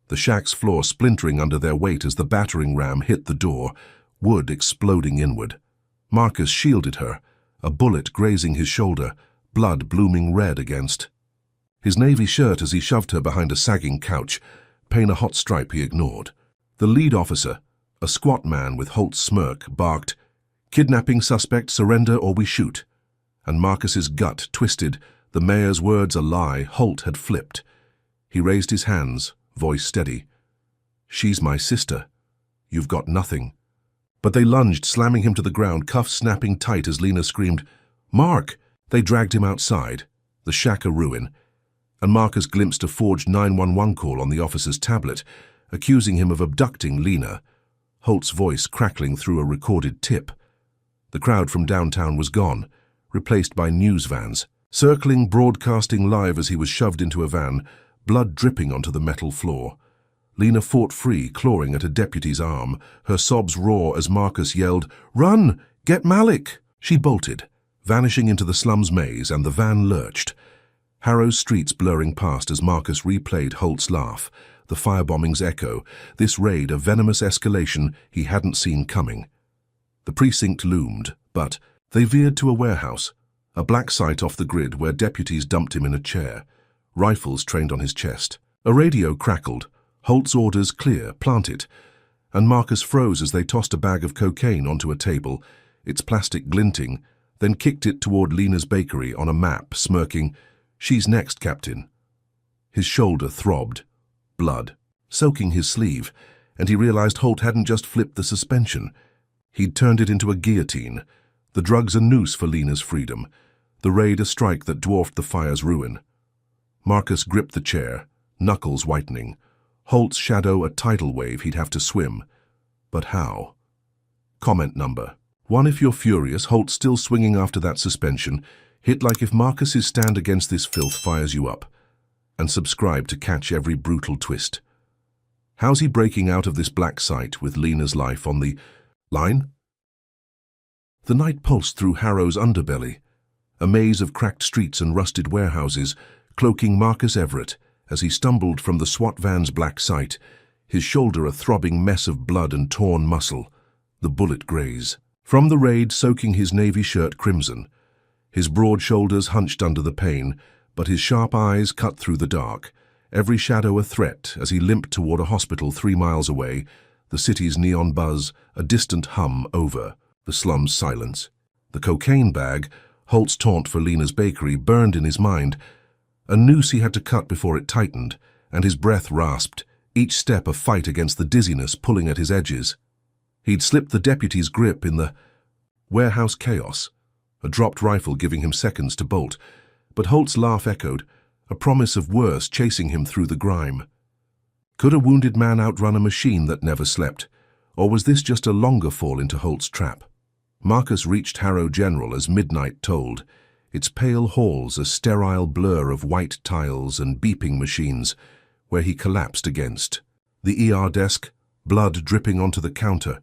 S1: The shack's floor splintering under their weight as the battering ram hit the door, wood exploding inward. Marcus shielded her, a bullet grazing his shoulder, blood blooming red against his navy shirt as he shoved her behind a sagging couch, pain a hot stripe he ignored. The lead officer, a squat man with Holt's smirk, barked, "Kidnapping suspect, surrender or we shoot." And Marcus's gut twisted, the mayor's words a lie. Holt had flipped. He raised his hands, voice steady. "She's my sister. You've got nothing." But they lunged, slamming him to the ground, cuffs snapping tight as Lena screamed, "Mark!" They dragged him outside, the shack a ruin, and Marcus glimpsed a forged 911 call on the officer's tablet, accusing him of abducting Lena, Holt's voice crackling through a recorded tip. The crowd from downtown was gone, replaced by news vans, circling, broadcasting live as he was shoved into a van, blood dripping onto the metal floor. Lena fought free, clawing at a deputy's arm, her sobs raw as Marcus yelled, "Run! Get Malik!" She bolted, vanishing into the slum's maze, and the van lurched. Harrow's streets blurring past as Marcus replayed Holt's laugh, the firebombing's echo, this raid a venomous escalation he hadn't seen coming. The precinct loomed, but they veered to a warehouse, a black site off the grid where deputies dumped him in a chair, rifles trained on his chest. A radio crackled, Holt's orders clear, plant it, and Marcus froze as they tossed a bag of cocaine onto a table, its plastic glinting, then kicked it toward Lena's bakery on a map, smirking, "She's next, Captain." His shoulder throbbed, blood, soaking his sleeve, and he realized Holt hadn't just flipped the suspension. He'd turned it into a guillotine, the drugs a noose for Lena's freedom, the raid a strike that dwarfed the fire's ruin. Marcus gripped the chair, knuckles whitening, Holt's shadow a tidal wave he'd have to swim. But how? Comment number 1. If you're furious, Holt still swinging after that suspension, hit like if Marcus's stand against this filth fires you up. And subscribe to catch every brutal twist. How's he breaking out of this black site with Lena's life on the line? The night pulsed through Harrow's underbelly, a maze of cracked streets and rusted warehouses, cloaking Marcus Everett as he stumbled from the SWAT van's black site, his shoulder a throbbing mess of blood and torn muscle, the bullet graze. From the raid soaking his navy shirt crimson, his broad shoulders hunched under the pain, but his sharp eyes cut through the dark, every shadow a threat as he limped toward a hospital 3 miles away, the city's neon buzz, a distant hum over, the slum's silence. The cocaine bag, Holt's taunt for Lena's bakery, burned in his mind, a noose he had to cut before it tightened, and his breath rasped, each step a fight against the dizziness pulling at his edges. He'd slipped the deputy's grip in the warehouse chaos, a dropped rifle giving him seconds to bolt, but Holt's laugh echoed, a promise of worse chasing him through the grime. Could a wounded man outrun a machine that never slept, or was this just a longer fall into Holt's trap? Marcus reached Harrow General as midnight tolled, its pale halls a sterile blur of white tiles and beeping machines, where he collapsed against the ER desk, blood dripping onto the counter,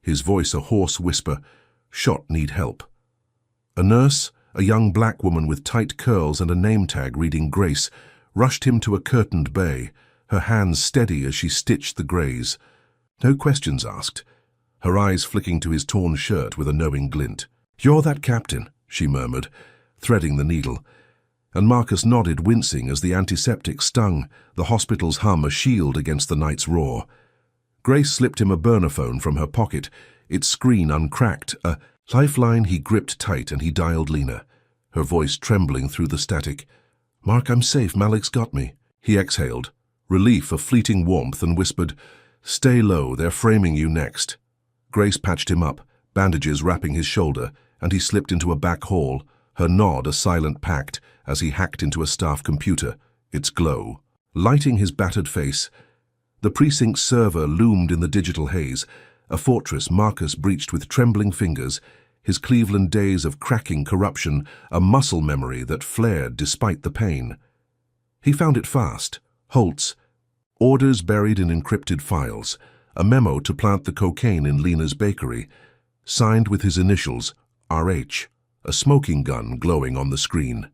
S1: his voice a hoarse whisper, "Shot, need help." A nurse, a young black woman with tight curls and a name tag reading Grace, rushed him to a curtained bay, her hands steady as she stitched the graze. No questions asked, her eyes flicking to his torn shirt with a knowing glint. "You're that captain," she murmured, threading the needle, and Marcus nodded, wincing as the antiseptic stung, the hospital's hum a shield against the night's roar. Grace slipped him a burner phone from her pocket, its screen uncracked, a lifeline he gripped tight, and he dialed Lena, her voice trembling through the static. "Mark, I'm safe, Malik's got me." He exhaled, relief a fleeting warmth, and whispered, "Stay low, they're framing you next." Grace patched him up, bandages wrapping his shoulder, and he slipped into a back hall, her nod a silent pact as he hacked into a staff computer, its glow lighting his battered face. The precinct's server loomed in the digital haze, a fortress Marcus breached with trembling fingers, his Cleveland days of cracking corruption a muscle memory that flared despite the pain. He found it fast, Holt's, Orders buried in encrypted files, a memo to plant the cocaine in Lena's bakery, signed with his initials, RH, a smoking gun glowing on the screen.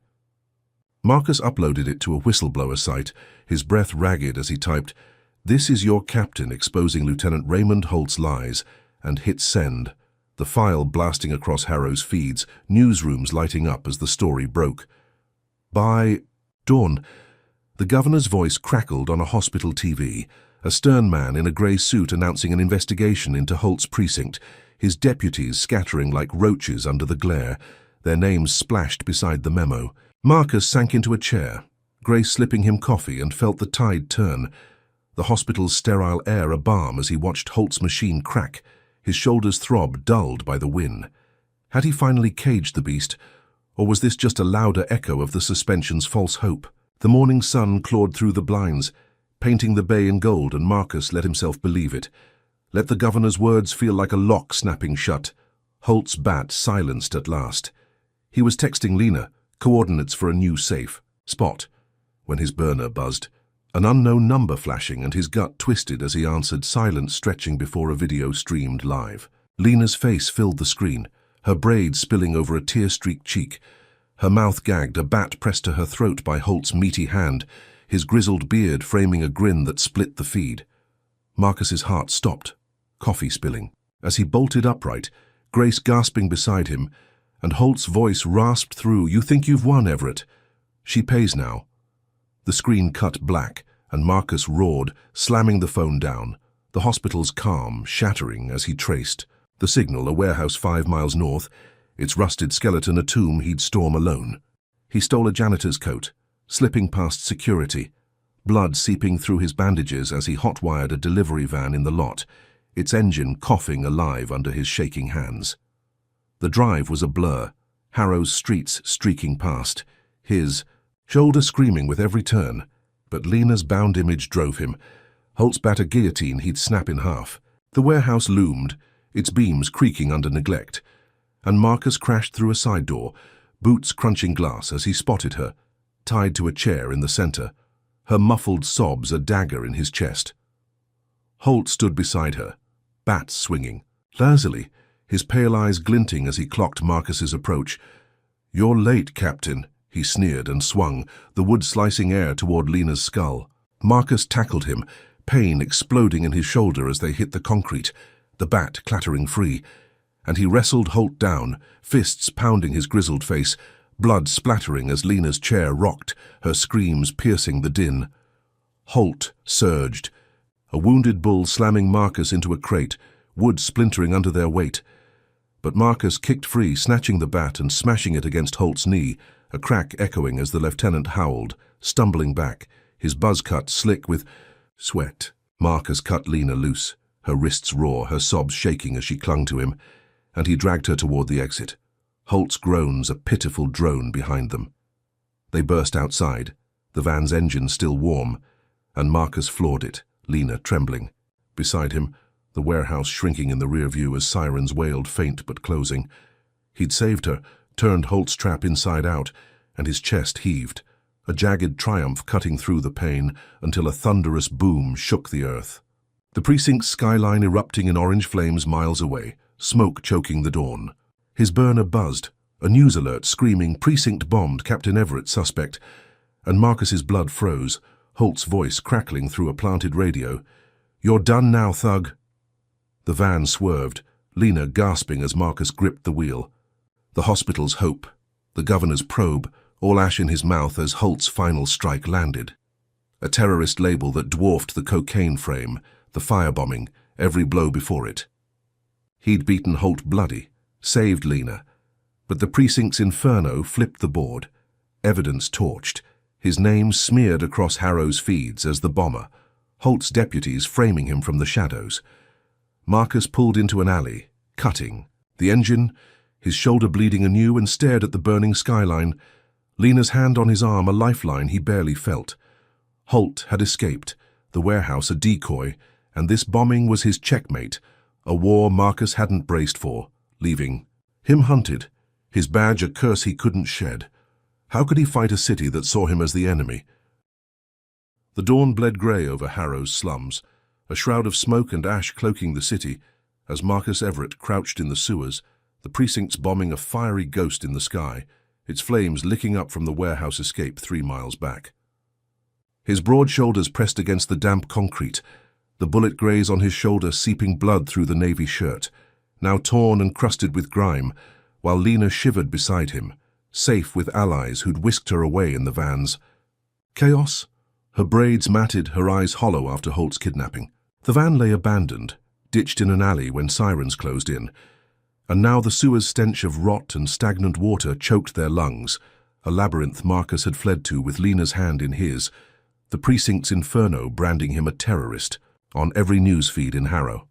S1: Marcus uploaded it to a whistleblower site, his breath ragged as he typed, "This is your captain exposing Lieutenant Raymond Holt's lies," and hit send, the file blasting across Harrow's feeds, newsrooms lighting up as the story broke. By dawn, the governor's voice crackled on a hospital TV, a stern man in a grey suit announcing an investigation into Holt's precinct, his deputies scattering like roaches under the glare, their names splashed beside the memo. Marcus sank into a chair, Grace slipping him coffee, and felt the tide turn, the hospital's sterile air a balm as he watched Holt's machine crack, his shoulders throb, dulled by the wind. Had he finally caged the beast, or was this just a louder echo of the suspension's false hope? The morning sun clawed through the blinds, painting the bay in gold, and Marcus let himself believe it. Let the governor's words feel like a lock snapping shut. Holt's bat silenced at last. He was texting Lena, coordinates for a new safe spot, when his burner buzzed. An unknown number flashing, and his gut twisted as he answered, silence stretching before a video streamed live. Lena's face filled the screen, her braids spilling over a tear-streaked cheek. Her mouth gagged, a bat pressed to her throat by Holt's meaty hand, his grizzled beard framing a grin that split the feed. Marcus's heart stopped, coffee spilling. As he bolted upright, Grace gasping beside him, and Holt's voice rasped through, "You think you've won, Everett? She pays now." The screen cut black, and Marcus roared, slamming the phone down, the hospital's calm shattering as he traced. The signal, a warehouse 5 miles north, its rusted skeleton a tomb he'd storm alone. He stole a janitor's coat, slipping past security, blood seeping through his bandages as he hot-wired a delivery van in the lot, its engine coughing alive under his shaking hands. The drive was a blur, Harrow's streets streaking past, his shoulder screaming with every turn, but Lena's bound image drove him. Holt's bat a guillotine he'd snap in half. The warehouse loomed, its beams creaking under neglect, and Marcus crashed through a side door, boots crunching glass as he spotted her, tied to a chair in the center, her muffled sobs a dagger in his chest. Holt stood beside her, bat swinging, lazily, his pale eyes glinting as he clocked Marcus's approach. "You're late, Captain," he sneered and swung, the wood-slicing air toward Lena's skull. Marcus tackled him, pain exploding in his shoulder as they hit the concrete, the bat clattering free, and he wrestled Holt down, fists pounding his grizzled face, blood splattering as Lena's chair rocked, her screams piercing the din. Holt surged, a wounded bull slamming Marcus into a crate, wood splintering under their weight. But Marcus kicked free, snatching the bat and smashing it against Holt's knee, a crack echoing as the lieutenant howled, stumbling back, his buzz cut slick with sweat. Marcus cut Lena loose, her wrists raw, her sobs shaking as she clung to him, and he dragged her toward the exit, Holt's groans a pitiful drone behind them. They burst outside, the van's engine still warm, and Marcus floored it, Lena trembling. Beside him, the warehouse shrinking in the rear view as sirens wailed faint but closing. He'd saved her, turned Holt's trap inside out, and his chest heaved, a jagged triumph cutting through the pain until a thunderous boom shook the earth. The precinct's skyline erupting in orange flames miles away, smoke choking the dawn. His burner buzzed, a news alert screaming, "Precinct bombed, Captain Everett suspect," and Marcus's blood froze, Holt's voice crackling through a planted radio. "You're done now, thug." The van swerved, Lena gasping as Marcus gripped the wheel. The hospital's hope, the governor's probe, all ash in his mouth as Holt's final strike landed. A terrorist label that dwarfed the cocaine frame, the firebombing, every blow before it. He'd beaten Holt bloody, saved Lena, but the precinct's inferno flipped the board, evidence torched, his name smeared across Harrow's feeds as the bomber, Holt's deputies framing him from the shadows. Marcus pulled into an alley, cutting, the engine, his shoulder bleeding anew, and stared at the burning skyline, Lena's hand on his arm a lifeline he barely felt. Holt had escaped, the warehouse a decoy, and this bombing was his checkmate, a war Marcus hadn't braced for, leaving him hunted, his badge a curse he couldn't shed. How could he fight a city that saw him as the enemy? The dawn bled grey over Harrow's slums, a shroud of smoke and ash cloaking the city, as Marcus Everett crouched in the sewers, the precincts bombing a fiery ghost in the sky, its flames licking up from the warehouse escape 3 miles back. His broad shoulders pressed against the damp concrete, the bullet graze on his shoulder seeping blood through the navy shirt, now torn and crusted with grime, while Lena shivered beside him, safe with allies who'd whisked her away in the vans. Chaos? Her braids matted, her eyes hollow after Holt's kidnapping. The van lay abandoned, ditched in an alley when sirens closed in, and now the sewer's stench of rot and stagnant water choked their lungs, a labyrinth Marcus had fled to with Lena's hand in his, the precinct's inferno branding him a terrorist on every news feed in Harrow.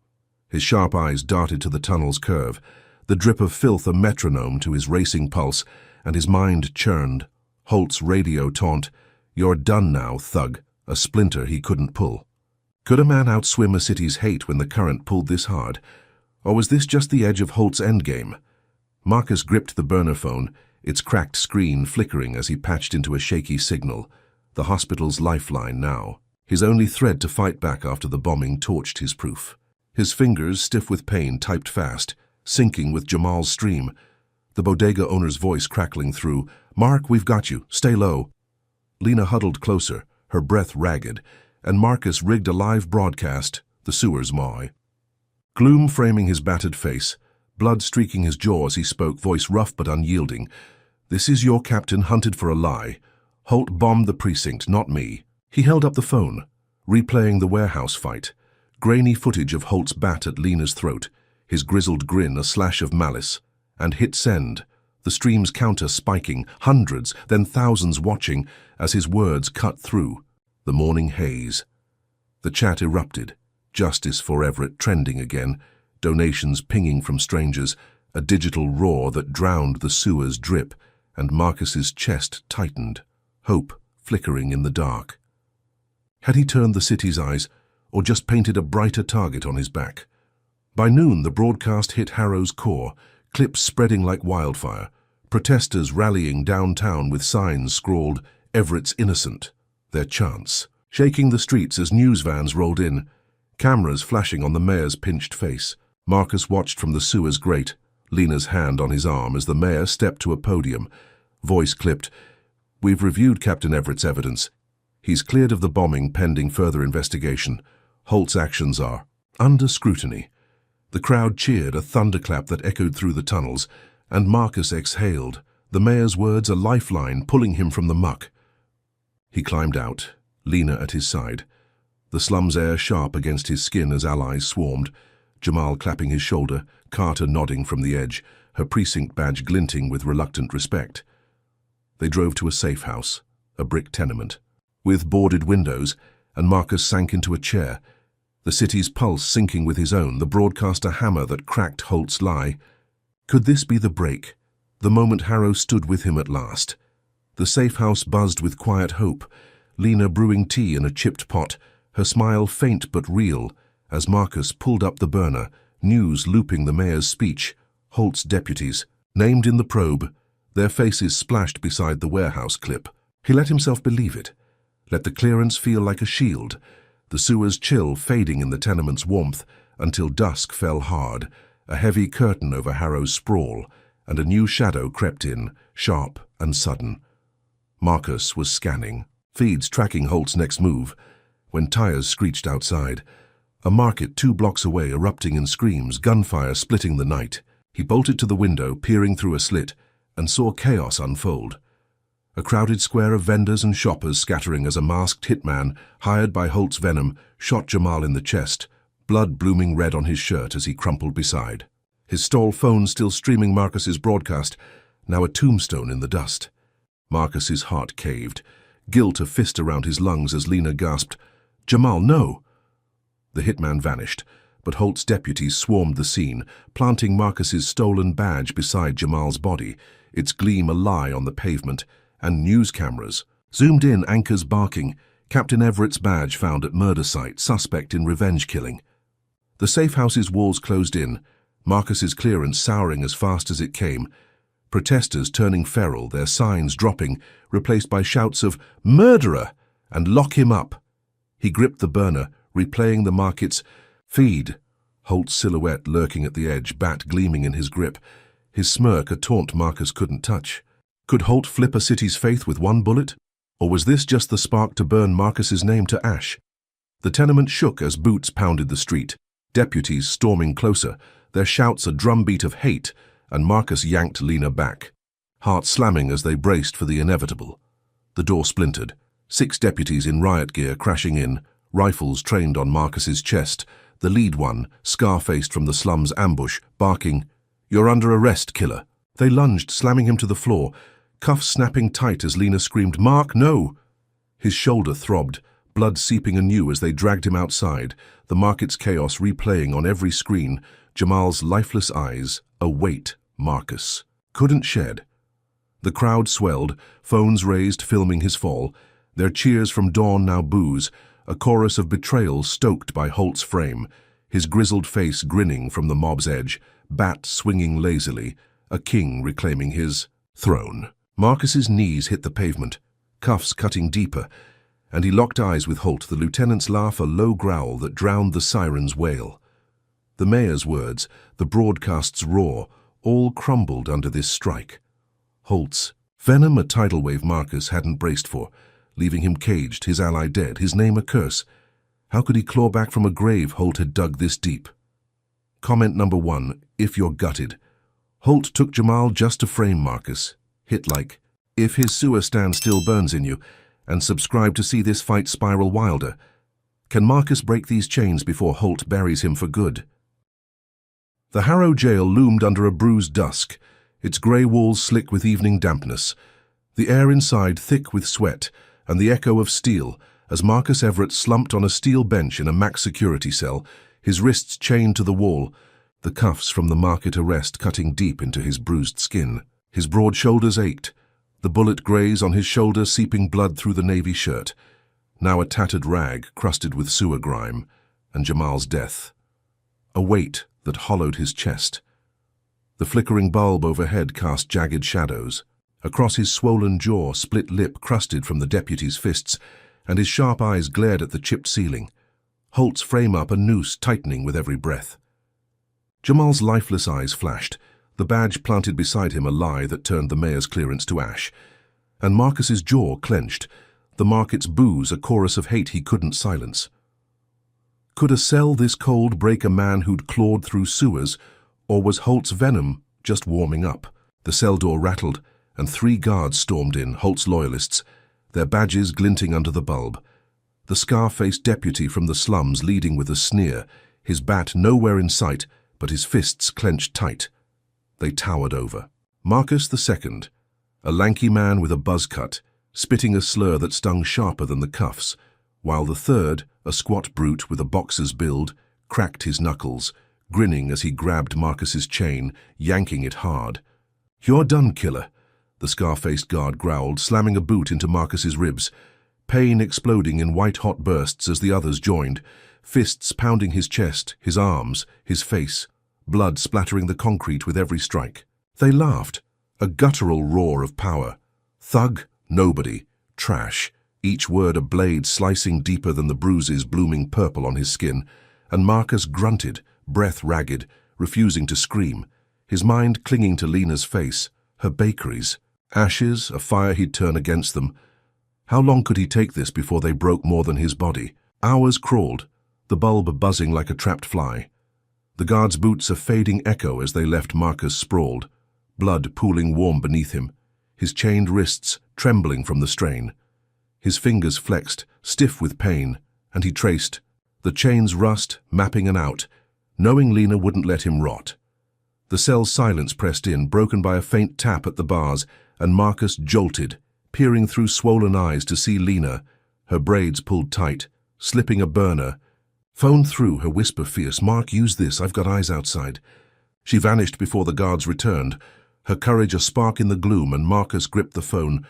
S1: His sharp eyes darted to the tunnel's curve, the drip of filth a metronome to his racing pulse, and his mind churned. Holt's radio taunt, "You're done now, thug," a splinter he couldn't pull. Could a man outswim a city's hate when the current pulled this hard? Or was this just the edge of Holt's endgame? Marcus gripped the burner phone, its cracked screen flickering as he patched into a shaky signal, the hospital's lifeline now. His only thread to fight back after the bombing torched his proof. His fingers, stiff with pain, typed fast, syncing with Jamal's stream, the bodega owner's voice crackling through, "Mark, we've got you. Stay low." Lena huddled closer, her breath ragged, and Marcus rigged a live broadcast, the sewer's maw. Gloom framing his battered face, blood streaking his jaw as he spoke, voice rough but unyielding. "This is your captain hunted for a lie. Holt bombed the precinct, not me." He held up the phone, replaying the warehouse fight, grainy footage of Holt's bat at Lena's throat, his grizzled grin a slash of malice, and hit send, the stream's counter spiking, hundreds, then thousands watching as his words cut through the morning haze. The chat erupted, justice for Everett trending again, donations pinging from strangers, a digital roar that drowned the sewer's drip, and Marcus's chest tightened, hope flickering in the dark. Had he turned the city's eyes, or just painted a brighter target on his back? By noon, the broadcast hit Harrow's core, clips spreading like wildfire, protesters rallying downtown with signs scrawled, "Everett's innocent," their chants, shaking the streets as news vans rolled in, cameras flashing on the mayor's pinched face. Marcus watched from the sewer's grate, Lena's hand on his arm as the mayor stepped to a podium, voice clipped, "We've reviewed Captain Everett's evidence. He's cleared of the bombing pending further investigation. Holt's actions are under scrutiny." The crowd cheered, a thunderclap that echoed through the tunnels, and Marcus exhaled, the mayor's words a lifeline pulling him from the muck. He climbed out, Lena at his side, the slum's air sharp against his skin as allies swarmed, Jamal clapping his shoulder, Carter nodding from the edge, her precinct badge glinting with reluctant respect. They drove to a safe house, a brick tenement, with boarded windows, and Marcus sank into a chair, the city's pulse syncing with his own, the broadcaster hammer that cracked Holt's lie. Could this be the break, the moment Harrow stood with him at last? The safe house buzzed with quiet hope, Lena brewing tea in a chipped pot, her smile faint but real, as Marcus pulled up the burner, news looping the mayor's speech, Holt's deputies, named in the probe, their faces splashed beside the warehouse clip. He let himself believe it, let the clearance feel like a shield, the sewer's chill fading in the tenement's warmth until dusk fell hard, a heavy curtain over Harrow's sprawl, and a new shadow crept in, sharp and sudden. Marcus was scanning, feeds tracking Holt's next move, when tires screeched outside. A market 2 blocks away erupting in screams, gunfire splitting the night. He bolted to the window, peering through a slit, and saw chaos unfold. A crowded square of vendors and shoppers scattering as a masked hitman, hired by Holt's venom, shot Jamal in the chest, blood blooming red on his shirt as he crumpled beside. His stall phone still streaming Marcus's broadcast, now a tombstone in the dust. Marcus's heart caved, guilt a fist around his lungs as Lena gasped, "Jamal, no!" The hitman vanished, but Holt's deputies swarmed the scene, planting Marcus's stolen badge beside Jamal's body, its gleam a lie on the pavement, and news cameras. Zoomed in, anchors barking, Captain Everett's badge found at murder site, suspect in revenge killing. The safe house's walls closed in, Marcus's clearance souring as fast as it came, protesters turning feral, their signs dropping, replaced by shouts of "Murderer!" and "Lock him up!" He gripped the burner, replaying the market's feed. Holt's silhouette lurking at the edge, bat gleaming in his grip. His smirk a taunt Marcus couldn't touch. Could Holt flip a city's faith with one bullet? Or was this just the spark to burn Marcus's name to ash? The tenement shook as boots pounded the street, deputies storming closer, their shouts a drumbeat of hate, and Marcus yanked Lena back, heart slamming as they braced for the inevitable. The door splintered, 6 deputies in riot gear crashing in, rifles trained on Marcus's chest, the lead one, scar-faced from the slum's ambush, barking, "You're under arrest, killer." They lunged, slamming him to the floor, cuffs snapping tight as Lena screamed, "Mark, no!" His shoulder throbbed, blood seeping anew as they dragged him outside, the market's chaos replaying on every screen, Jamal's lifeless eyes await Marcus. Couldn't shed. The crowd swelled, phones raised filming his fall, their cheers from dawn now boos, a chorus of betrayal stoked by Holt's frame, his grizzled face grinning from the mob's edge, bat swinging lazily, a king reclaiming his throne. Marcus's knees hit the pavement, cuffs cutting deeper, and he locked eyes with Holt, the lieutenant's laugh a low growl that drowned the siren's wail. The mayor's words, the broadcast's roar, all crumbled under this strike. Holt's venom, a tidal wave Marcus hadn't braced for, leaving him caged, his ally dead, his name a curse. How could he claw back from a grave Holt had dug this deep? Comment number 1, if you're gutted. Holt took Jamal just to frame Marcus. Hit like, if his sewer stand still burns in you, and subscribe to see this fight spiral wilder. Can Marcus break these chains before Holt buries him for good? The Harrow jail loomed under a bruised dusk, its grey walls slick with evening dampness, the air inside thick with sweat, and the echo of steel, as Marcus Everett slumped on a steel bench in a max security cell, his wrists chained to the wall, the cuffs from the market arrest cutting deep into his bruised skin. His broad shoulders ached, the bullet graze on his shoulder seeping blood through the navy shirt, now a tattered rag crusted with sewer grime, and Jamal's death. A weight that hollowed his chest. The flickering bulb overhead cast jagged shadows. Across his swollen jaw, split lip crusted from the deputy's fists, and his sharp eyes glared at the chipped ceiling. Holt's frame up a noose tightening with every breath. Jamal's lifeless eyes flashed, the badge planted beside him a lie that turned the mayor's clearance to ash. And Marcus's jaw clenched, the market's boos a chorus of hate he couldn't silence. Could a cell this cold break a man who'd clawed through sewers, or was Holt's venom just warming up? The cell door rattled, and 3 guards stormed in, Holt's loyalists, their badges glinting under the bulb. The scar-faced deputy from the slums leading with a sneer, his bat nowhere in sight, but his fists clenched tight. They towered over. Marcus II, a lanky man with a buzz cut, spitting a slur that stung sharper than the cuffs, while the third, a squat brute with a boxer's build, cracked his knuckles, grinning as he grabbed Marcus's chain, yanking it hard. "You're done, killer," the scar-faced guard growled, slamming a boot into Marcus's ribs, pain exploding in white-hot bursts as the others joined, fists pounding his chest, his arms, his face, blood splattering the concrete with every strike. They laughed, a guttural roar of power. Thug, nobody, trash, each word a blade slicing deeper than the bruises blooming purple on his skin, and Marcus grunted, breath ragged, refusing to scream, his mind clinging to Lena's face, her bakeries, ashes, a fire he'd turn against them. How long could he take this before they broke more than his body? Hours crawled, the bulb buzzing like a trapped fly. The guards' boots a fading echo as they left Marcus sprawled, blood pooling warm beneath him, his chained wrists trembling from the strain. His fingers flexed, stiff with pain, and he traced, the chain's rust mapping an out, knowing Lena wouldn't let him rot. The cell's silence pressed in, broken by a faint tap at the bars, and Marcus jolted, peering through swollen eyes to see Lena, her braids pulled tight, slipping a burner. Phone through, her whisper fierce, "Mark, use this, I've got eyes outside." She vanished before the guards returned, her courage a spark in the gloom, and Marcus gripped the phone,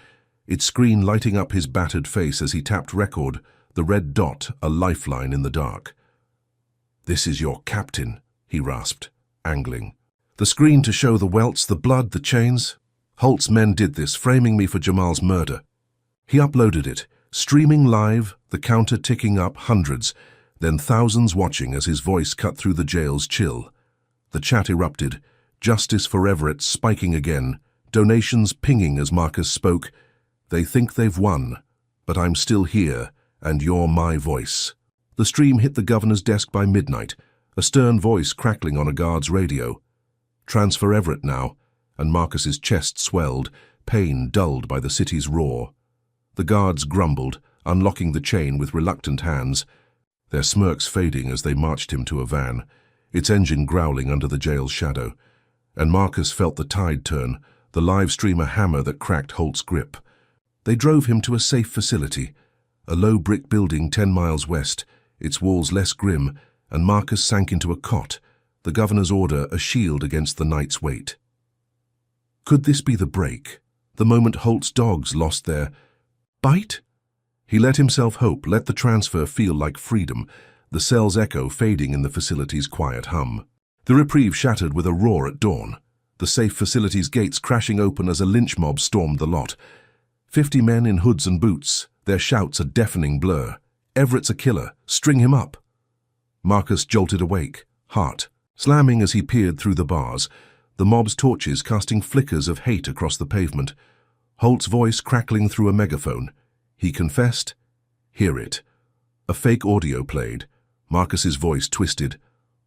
S1: its screen lighting up his battered face as he tapped record, the red dot a lifeline in the dark. "This is your captain," he rasped, angling. The screen to show the welts, the blood, the chains. "Holt's men did this, framing me for Jamal's murder." He uploaded it, Streaming live, the counter ticking up, hundreds, then thousands watching as his voice cut through the jail's chill. The chat erupted, justice for Everett spiking again, donations pinging as Marcus spoke. They think they've won, but I'm still here, and you're my voice. The stream hit the governor's desk by midnight, a stern voice crackling on a guard's radio. Transfer Everett now, and Marcus's chest swelled, pain dulled by the city's roar. The guards grumbled, unlocking the chain with reluctant hands, their smirks fading as they marched him to a van, its engine growling under the jail's shadow. And Marcus felt the tide turn, the live stream a hammer that cracked Holt's grip. They drove him to a safe facility, a low brick building 10 miles west, its walls less grim, and Marcus sank into a cot, the governor's order a shield against the night's weight. Could this be the break, the moment Holt's dogs lost their bite? He let himself hope, let the transfer feel like freedom, the cell's echo fading in the facility's quiet hum. The reprieve shattered with a roar at dawn, the safe facility's gates crashing open as a lynch mob stormed the lot. 50 men in hoods and boots, their shouts a deafening blur. Everett's a killer, string him up. Marcus jolted awake, heart slamming as he peered through the bars, the mob's torches casting flickers of hate across the pavement. Holt's voice crackling through a megaphone. He confessed. Hear it. A fake audio played. Marcus's voice twisted.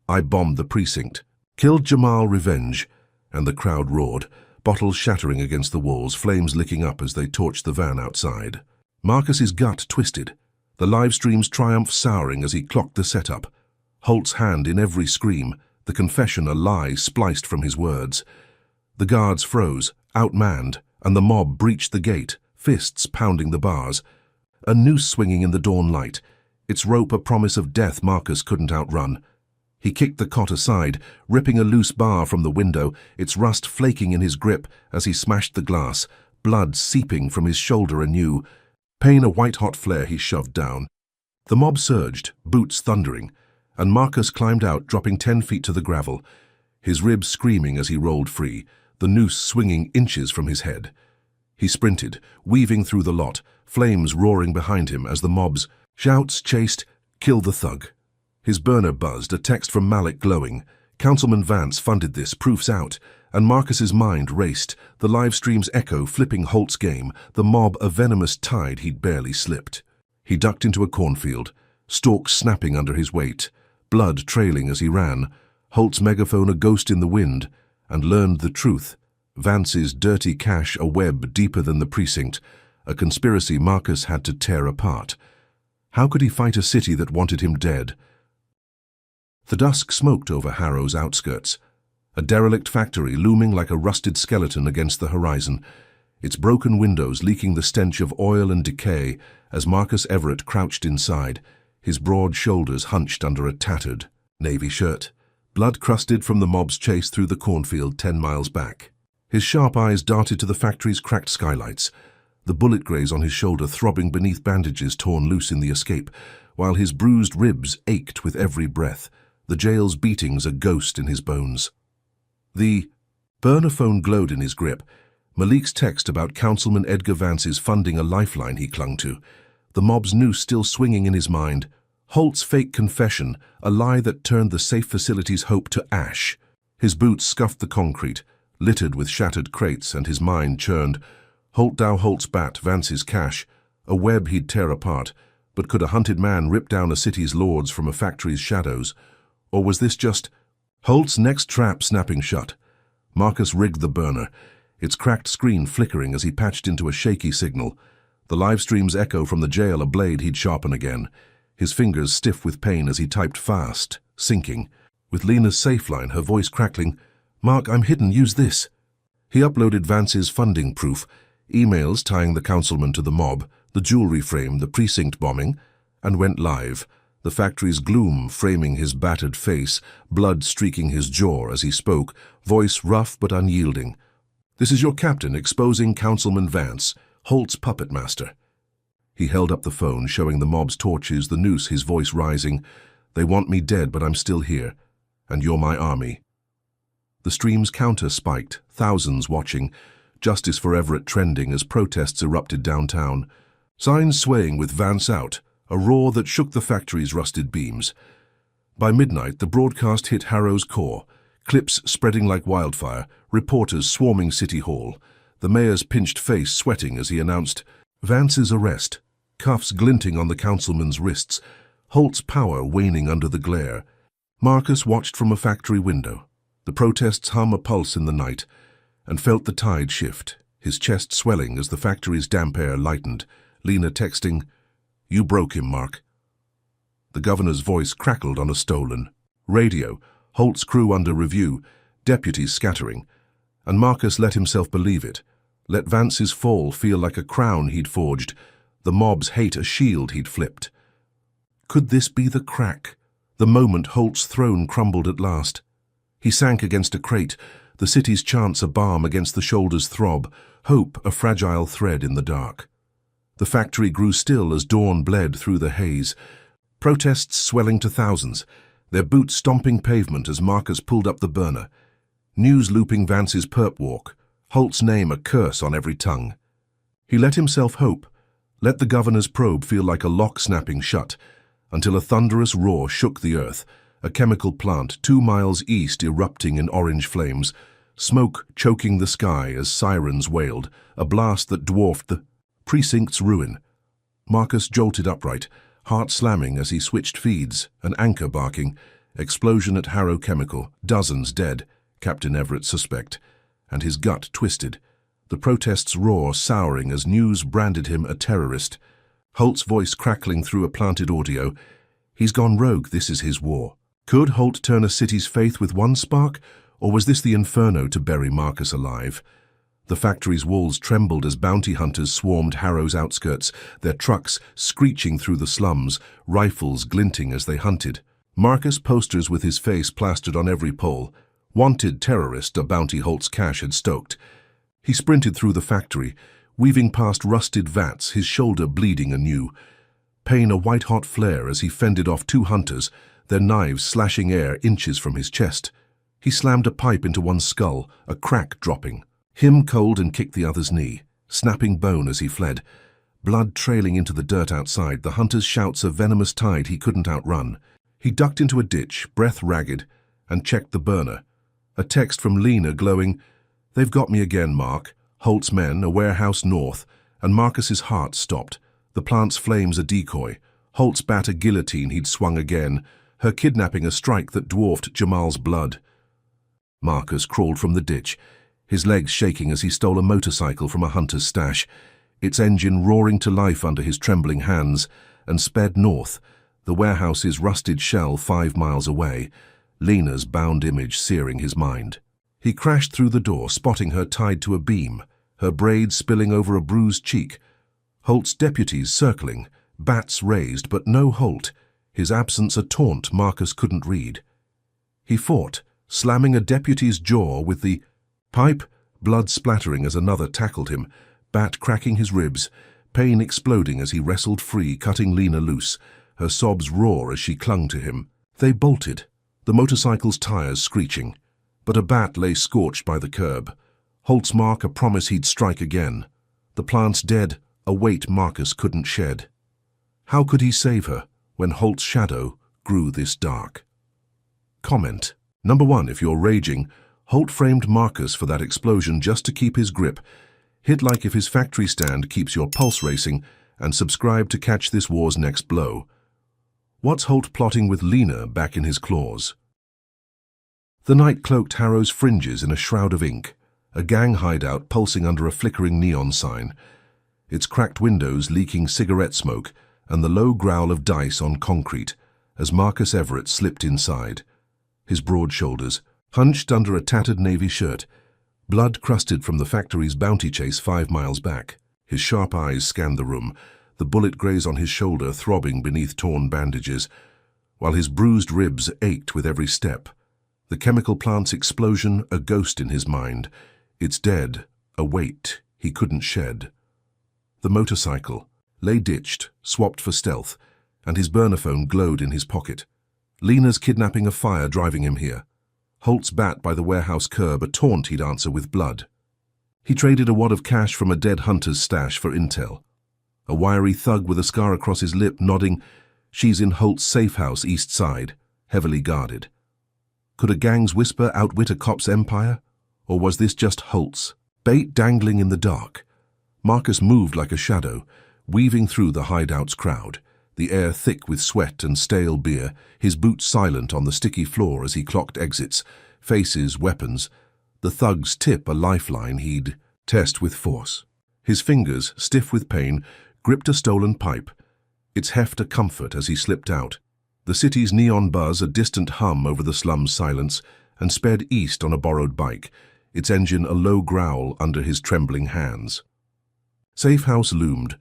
S1: I bombed the precinct. Killed Jamal Revenge. And the crowd roared, bottles shattering against the walls, flames licking up as they torched the van outside. Marcus's gut twisted, the live stream's triumph souring as he clocked the setup. Holt's hand in every scream, the confession a lie spliced from his words. The guards froze, outmanned, and the mob breached the gate, fists pounding the bars. A noose swinging in the dawn light, its rope a promise of death Marcus couldn't outrun. He kicked the cot aside, ripping a loose bar from the window, its rust flaking in his grip as he smashed the glass, blood seeping from his shoulder anew. Pain a white-hot flare he shoved down. The mob surged, boots thundering, and Marcus climbed out, dropping 10 feet to the gravel, his ribs screaming as he rolled free, the noose swinging inches from his head. He sprinted, weaving through the lot, flames roaring behind him as the mob's shouts chased, "Kill the thug." His burner buzzed, a text from Malik glowing. Councilman Vance funded this, proofs out, and Marcus's mind raced, the live stream's echo flipping Holt's game, the mob a venomous tide he'd barely slipped. He ducked into a cornfield, stalks snapping under his weight, blood trailing as he ran, Holt's megaphone a ghost in the wind, and learned the truth. Vance's dirty cash a web deeper than the precinct, a conspiracy Marcus had to tear apart. How could he fight a city that wanted him dead? The dusk smoked over Harrow's outskirts, a derelict factory looming like a rusted skeleton against the horizon, its broken windows leaking the stench of oil and decay as Marcus Everett crouched inside, his broad shoulders hunched under a tattered navy shirt, blood-crusted from the mob's chase through the cornfield 10 miles back. His sharp eyes darted to the factory's cracked skylights, the bullet graze on his shoulder throbbing beneath bandages torn loose in the escape, while his bruised ribs ached with every breath, the jail's beatings a ghost in his bones. The burner phone glowed in his grip, Malik's text about Councilman Edgar Vance's funding a lifeline he clung to, the mob's noose still swinging in his mind, Holt's fake confession, a lie that turned the safe facility's hope to ash. His boots scuffed the concrete, littered with shattered crates, and his mind churned. Holt's bat, Vance's cash, a web he'd tear apart, but could a hunted man rip down a city's lords from a factory's shadows? Or was this just Holt's next trap snapping shut? Marcus rigged the burner, its cracked screen flickering as he patched into a shaky signal, the live stream's echo from the jail a blade he'd sharpen again, his fingers stiff with pain as he typed fast, sinking. With Lena's safe-line, her voice crackling, "Mark, I'm hidden, use this." He uploaded Vance's funding proof, emails tying the councilman to the mob, the jewelry frame, the precinct bombing, and went live, the factory's gloom framing his battered face, blood streaking his jaw as he spoke, voice rough but unyielding. "This is your captain exposing Councilman Vance, Holt's puppet master." He held up the phone, showing the mob's torches, the noose, his voice rising. "They want me dead, but I'm still here, and you're my army." The stream's counter spiked, thousands watching, justice for Everett trending as protests erupted downtown. Signs swaying with Vance out, a roar that shook the factory's rusted beams. By midnight, the broadcast hit Harrow's core, clips spreading like wildfire, reporters swarming City Hall, the mayor's pinched face sweating as he announced Vance's arrest, cuffs glinting on the councilman's wrists, Holt's power waning under the glare. Marcus watched from a factory window, the protests hum a pulse in the night, and felt the tide shift, his chest swelling as the factory's damp air lightened, Lena texting, "You broke him, Mark." The governor's voice crackled on a stolen radio, Holt's crew under review, deputies scattering, and Marcus let himself believe it, let Vance's fall feel like a crown he'd forged, the mob's hate a shield he'd flipped. Could this be the crack, the moment Holt's throne crumbled at last? He sank against a crate, the city's chants a balm against the shoulder's throb, hope a fragile thread in the dark. The factory grew still as dawn bled through the haze, protests swelling to thousands, their boots stomping pavement as Marcus pulled up the burner. News looping Vance's perp walk, Holt's name a curse on every tongue. He let himself hope, let the governor's probe feel like a lock snapping shut, until a thunderous roar shook the earth, a chemical plant 2 miles east erupting in orange flames, smoke choking the sky as sirens wailed, a blast that dwarfed the precinct's ruin. Marcus jolted upright, heart slamming as he switched feeds, an anchor barking, explosion at Harrow Chemical, dozens dead, Captain Everett suspect, and his gut twisted, the protest's roar souring as news branded him a terrorist. Holt's voice crackling through a planted audio, "He's gone rogue, this is his war." Could Holt turn a city's faith with one spark, or was this the inferno to bury Marcus alive? The factory's walls trembled as bounty hunters swarmed Harrow's outskirts, their trucks screeching through the slums, rifles glinting as they hunted. Marcus posters with his face plastered on every pole. Wanted terrorist, a bounty Holt's cash had stoked. He sprinted through the factory, weaving past rusted vats, his shoulder bleeding anew. Pain a white-hot flare as he fended off 2 hunters, their knives slashing air inches from his chest. He slammed a pipe into one's skull, a crack dropping. Him cold and kicked the other's knee, snapping bone as he fled. Blood trailing into the dirt outside, the hunter's shouts a venomous tide he couldn't outrun. He ducked into a ditch, breath ragged, and checked the burner. A text from Lena glowing, "They've got me again, Mark." Holt's men, a warehouse north, and Marcus's heart stopped. The plant's flames a decoy. Holt's bat a guillotine he'd swung again, her kidnapping a strike that dwarfed Jamal's blood. Marcus crawled from the ditch, his legs shaking as he stole a motorcycle from a hunter's stash, its engine roaring to life under his trembling hands, and sped north, the warehouse's rusted shell 5 miles away, Lena's bound image searing his mind. He crashed through the door, spotting her tied to a beam, her braids spilling over a bruised cheek. Holt's deputies circling, bats raised, but no Holt, his absence a taunt Marcus couldn't read. He fought, slamming a deputy's jaw with the pipe, blood splattering as another tackled him, bat cracking his ribs, pain exploding as he wrestled free, cutting Lena loose, her sobs roar as she clung to him. They bolted, the motorcycle's tires screeching, but a bat lay scorched by the curb. Holt's mark a promise he'd strike again. The plant's dead, a weight Marcus couldn't shed. How could he save her when Holt's shadow grew this dark? Comment. Number 1, if you're raging, Holt framed Marcus for that explosion just to keep his grip. Hit like if his factory stand keeps your pulse racing, and subscribe to catch this war's next blow. What's Holt plotting with Lena back in his claws? The night cloaked Harrow's fringes in a shroud of ink, a gang hideout pulsing under a flickering neon sign, its cracked windows leaking cigarette smoke and the low growl of dice on concrete as Marcus Everett slipped inside, his broad shoulders hunched under a tattered navy shirt, blood crusted from the factory's bounty chase 5 miles back. His sharp eyes scanned the room, the bullet graze on his shoulder throbbing beneath torn bandages, while his bruised ribs ached with every step. The chemical plant's explosion a ghost in his mind, its dead a weight he couldn't shed. The motorcycle lay ditched, swapped for stealth, and his burner phone glowed in his pocket. Lena's kidnapping of fire driving him here. Holt's bat by the warehouse curb a taunt he'd answer with blood. He traded a wad of cash from a dead hunter's stash for intel. a wiry thug with a scar across his lip, nodding. She's in Holt's safe house, east side, heavily guarded. Could a gang's whisper outwit a cop's empire? Or was this just Holt's? Bait dangling in the dark. Marcus moved like a shadow, weaving through the hideout's crowd, the air thick with sweat and stale beer, his boots silent on the sticky floor as he clocked exits, faces, weapons. The thug's tip a lifeline he'd test with force. His fingers, stiff with pain, gripped a stolen pipe, its heft a comfort as he slipped out. The city's neon buzz a distant hum over the slum's silence, and sped east on a borrowed bike, its engine a low growl under his trembling hands. Safe house loomed,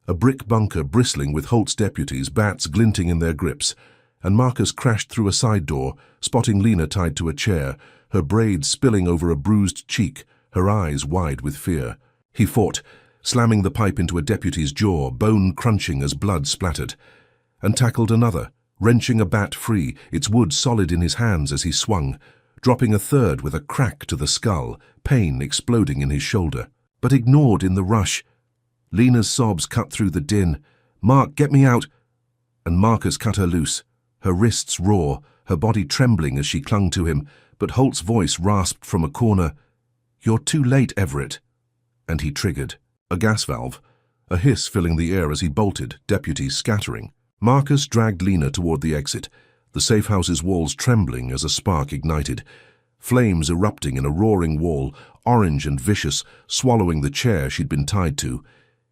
S1: a brick bunker bristling with Holt's deputies, bats glinting in their grips, and Marcus crashed through a side door, spotting Lena tied to a chair, her braids spilling over a bruised cheek, her eyes wide with fear. He fought, slamming the pipe into a deputy's jaw, bone crunching as blood splattered, and tackled another, wrenching a bat free, its wood solid in his hands as he swung, dropping a third with a crack to the skull, pain exploding in his shoulder. But ignored in the rush. Lena's sobs cut through the din. "Mark, get me out!" And Marcus cut her loose, her wrists raw, her body trembling as she clung to him, but Holt's voice rasped from a corner, "You're too late, Everett." And he triggered. A gas valve, a hiss filling the air as he bolted, deputies scattering. Marcus dragged Lena toward the exit, the safe house's walls trembling as a spark ignited, flames erupting in a roaring wall, orange and vicious, swallowing the chair she'd been tied to.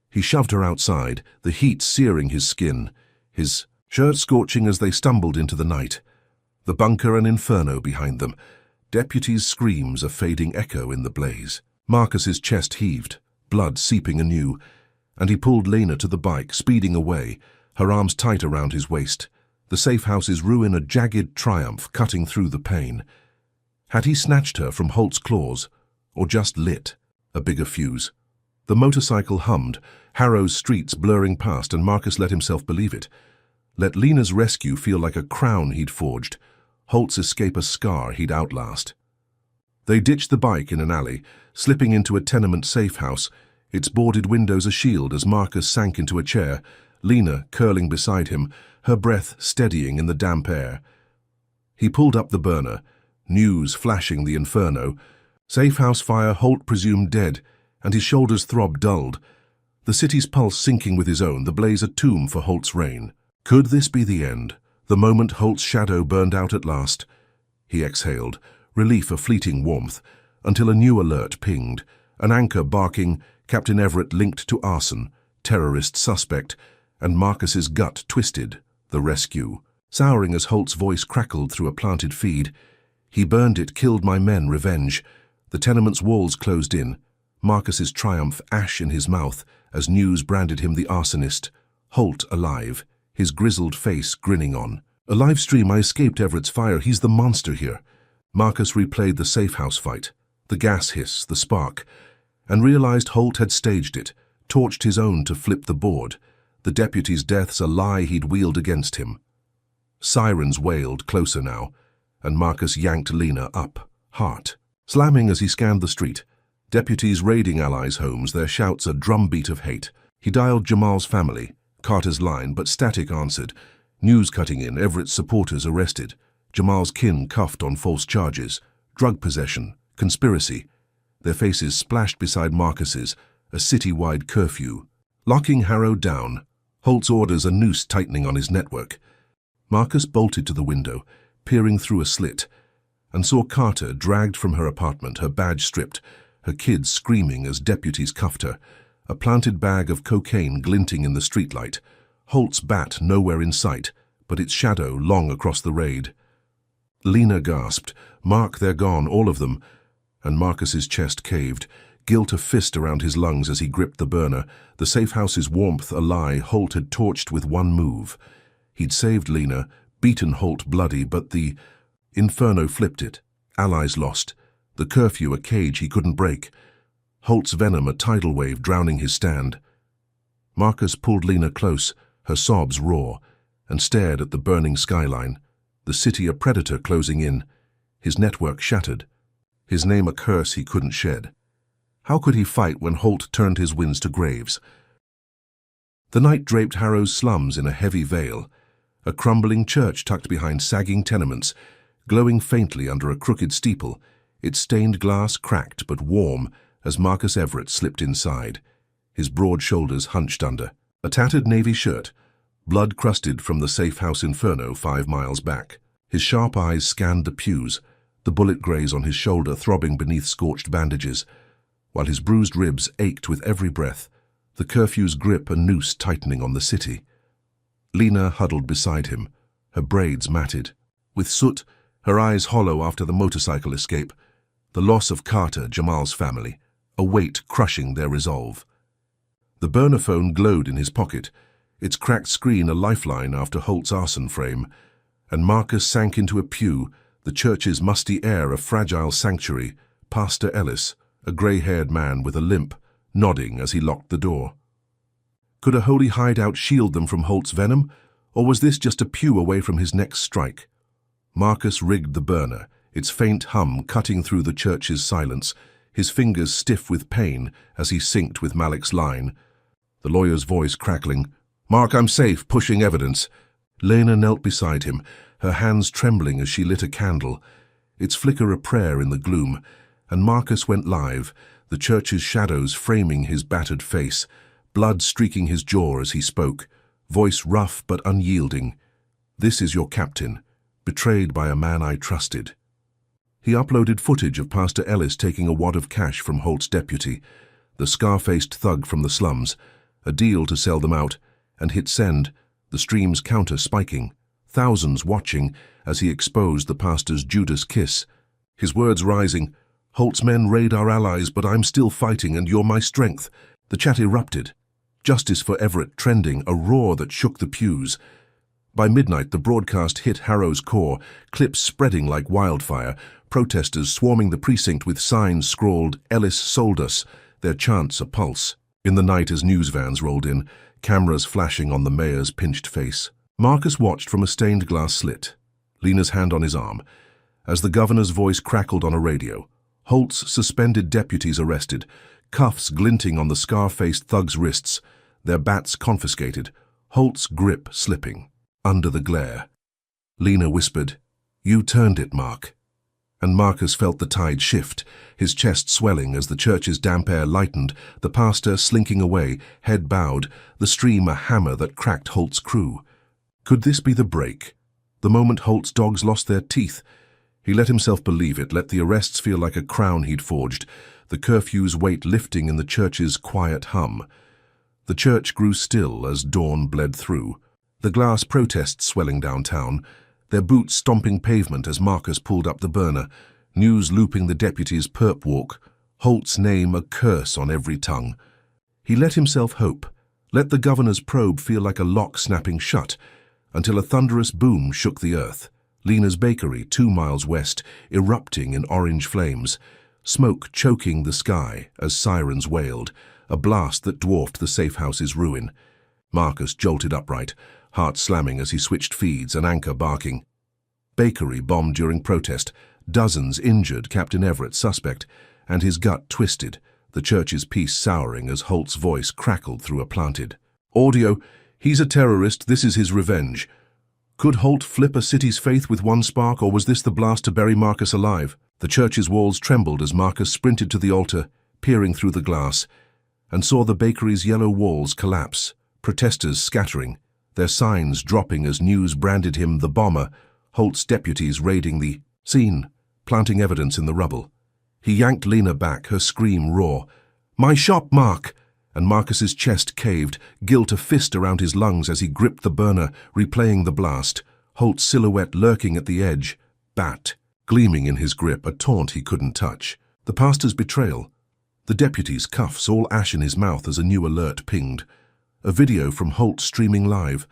S1: He shoved her outside, the heat searing his skin, his shirt scorching as they stumbled into the night. The bunker an inferno behind them, deputies' screams a fading echo in the blaze. Marcus's chest heaved, blood seeping anew, and he pulled Lena to the bike, speeding away, her arms tight around his waist, the safe house's ruin a jagged triumph cutting through the pain. Had he snatched her from Holt's claws, or just lit a bigger fuse? The motorcycle hummed, Harrow's streets blurring past, and Marcus let himself believe it. Let Lena's rescue feel like a crown he'd forged, Holt's escape a scar he'd outlast. They ditched the bike in an alley, slipping into a tenement safe house, its boarded windows a shield as Marcus sank into a chair, Lena curling beside him, her breath steadying in the damp air. He pulled up the burner, news flashing the inferno. Safe house fire, Holt presumed dead, and his shoulders throbbed dulled. The city's pulse sinking with his own, the blaze a tomb for Holt's reign. Could this be the end? The moment Holt's shadow burned out at last? He exhaled, relief a fleeting warmth, until a new alert pinged, an anchor barking, Captain Everett linked to arson, terrorist suspect, and Marcus's gut twisted, the rescue. Souring as Holt's voice crackled through a planted feed. He burned it, killed my men, revenge. The tenement's walls closed in, Marcus's triumph ash in his mouth as news branded him the arsonist. Holt alive, his grizzled face grinning on. A live stream, I escaped Everett's fire, he's the monster here. Marcus replayed the safe house fight, the gas hiss, the spark, and realized Holt had staged it, torched his own to flip the board. The deputy's death's a lie he'd wheeled against him. Sirens wailed closer now, and Marcus yanked Lena up, heart slamming as he scanned the street. Deputies raiding allies' homes, their shouts a drumbeat of hate. He dialed Jamal's family, Carter's line, but static answered. News cutting in, Everett's supporters arrested. Jamal's kin cuffed on false charges. Drug possession, conspiracy. Their faces splashed beside Marcus's, a city-wide curfew. Locking Harrow down, Holt's orders a noose tightening on his network. Marcus bolted to the window, peering through a slit, and saw Carter dragged from her apartment, her badge stripped, her kids screaming as deputies cuffed her, a planted bag of cocaine glinting in the streetlight, Holt's bat nowhere in sight, but its shadow long across the raid. Lena gasped, "Mark, they're gone, all of them," and Marcus's chest caved, guilt a fist around his lungs as he gripped the burner, the safe house's warmth a lie Holt had torched with one move. He'd saved Lena, beaten Holt bloody, but the inferno flipped it, allies lost. The curfew a cage he couldn't break. Holt's venom a tidal wave drowning his stand. Marcus pulled Lena close, her sobs raw, and stared at the burning skyline, the city a predator closing in, his network shattered, his name a curse he couldn't shed. How could he fight when Holt turned his wins to graves? The night draped Harrow's slums in a heavy veil, a crumbling church tucked behind sagging tenements, glowing faintly under a crooked steeple, its stained glass cracked but warm as Marcus Everett slipped inside, his broad shoulders hunched under. A tattered navy shirt, blood-crusted from the safe house inferno 5 miles back. His sharp eyes scanned the pews, the bullet graze on his shoulder throbbing beneath scorched bandages, while his bruised ribs ached with every breath, the curfew's grip a noose tightening on the city. Lena huddled beside him, her braids matted. With soot, her eyes hollow after the motorcycle escape, the loss of Carter, Jamal's family, a weight crushing their resolve. The burner phone glowed in his pocket, its cracked screen a lifeline after Holt's arson frame, and Marcus sank into a pew, the church's musty air a fragile sanctuary, Pastor Ellis, a grey-haired man with a limp, nodding as he locked the door. Could a holy hideout shield them from Holt's venom, or was this just a pew away from his next strike? Marcus rigged the burner, its faint hum cutting through the church's silence, his fingers stiff with pain as he synced with Malik's line. The lawyer's voice crackling, "Mark, I'm safe, pushing evidence." Lena knelt beside him, her hands trembling as she lit a candle, its flicker a prayer in the gloom, and Marcus went live, the church's shadows framing his battered face, blood streaking his jaw as he spoke, voice rough but unyielding. "This is your captain, betrayed by a man I trusted." He uploaded footage of Pastor Ellis taking a wad of cash from Holt's deputy, the scar-faced thug from the slums, a deal to sell them out, and hit send, the stream's counter spiking, thousands watching as he exposed the pastor's Judas kiss. His words rising, "Holt's men raid our allies, but I'm still fighting and you're my strength." The chat erupted. Justice for Everett trending, a roar that shook the pews. By midnight, the broadcast hit Harrow's core, clips spreading like wildfire, protesters swarming the precinct with signs scrawled, "Ellis sold us," their chants a pulse. In the night as news vans rolled in, cameras flashing on the mayor's pinched face. Marcus watched from a stained glass slit, Lena's hand on his arm, as the governor's voice crackled on a radio. Holt's suspended deputies arrested, cuffs glinting on the scar-faced thugs' wrists, their bats confiscated, Holt's grip slipping. Under the glare, Lena whispered, "You turned it, Mark." And Marcus felt the tide shift, his chest swelling as the church's damp air lightened, the pastor slinking away, head bowed, the stream a hammer that cracked Holt's crew. Could this be the break? The moment Holt's dogs lost their teeth? He let himself believe it, let the arrests feel like a crown he'd forged, the curfew's weight lifting in the church's quiet hum. The church grew still as dawn bled through, the glass protests swelling downtown, their boots stomping pavement as Marcus pulled up the burner, news looping the deputy's perp walk, Holt's name a curse on every tongue. He let himself hope, let the governor's probe feel like a lock snapping shut, until a thunderous boom shook the earth. Lena's bakery, 2 miles west, erupting in orange flames, smoke choking the sky as sirens wailed, a blast that dwarfed the safe house's ruin. Marcus jolted upright, heart slamming as he switched feeds, an anchor barking. Bakery bombed during protest, dozens injured, Captain Everett suspect, and his gut twisted, the church's peace souring as Holt's voice crackled through a planted audio. "He's a terrorist, this is his revenge." Could Holt flip a city's faith with one spark, or was this the blast to bury Marcus alive? The church's walls trembled as Marcus sprinted to the altar, peering through the glass, and saw the bakery's yellow walls collapse, protesters scattering, their signs dropping as news branded him the bomber, Holt's deputies raiding the scene, planting evidence in the rubble. He yanked Lena back, her scream raw. "My shop, Mark!" And Marcus's chest caved, guilt a fist around his lungs as he gripped the burner, replaying the blast, Holt's silhouette lurking at the edge, bat, gleaming in his grip, a taunt he couldn't touch. The pastor's betrayal, the deputy's cuffs, all ash in his mouth as a new alert pinged. A video from Holt streaming live,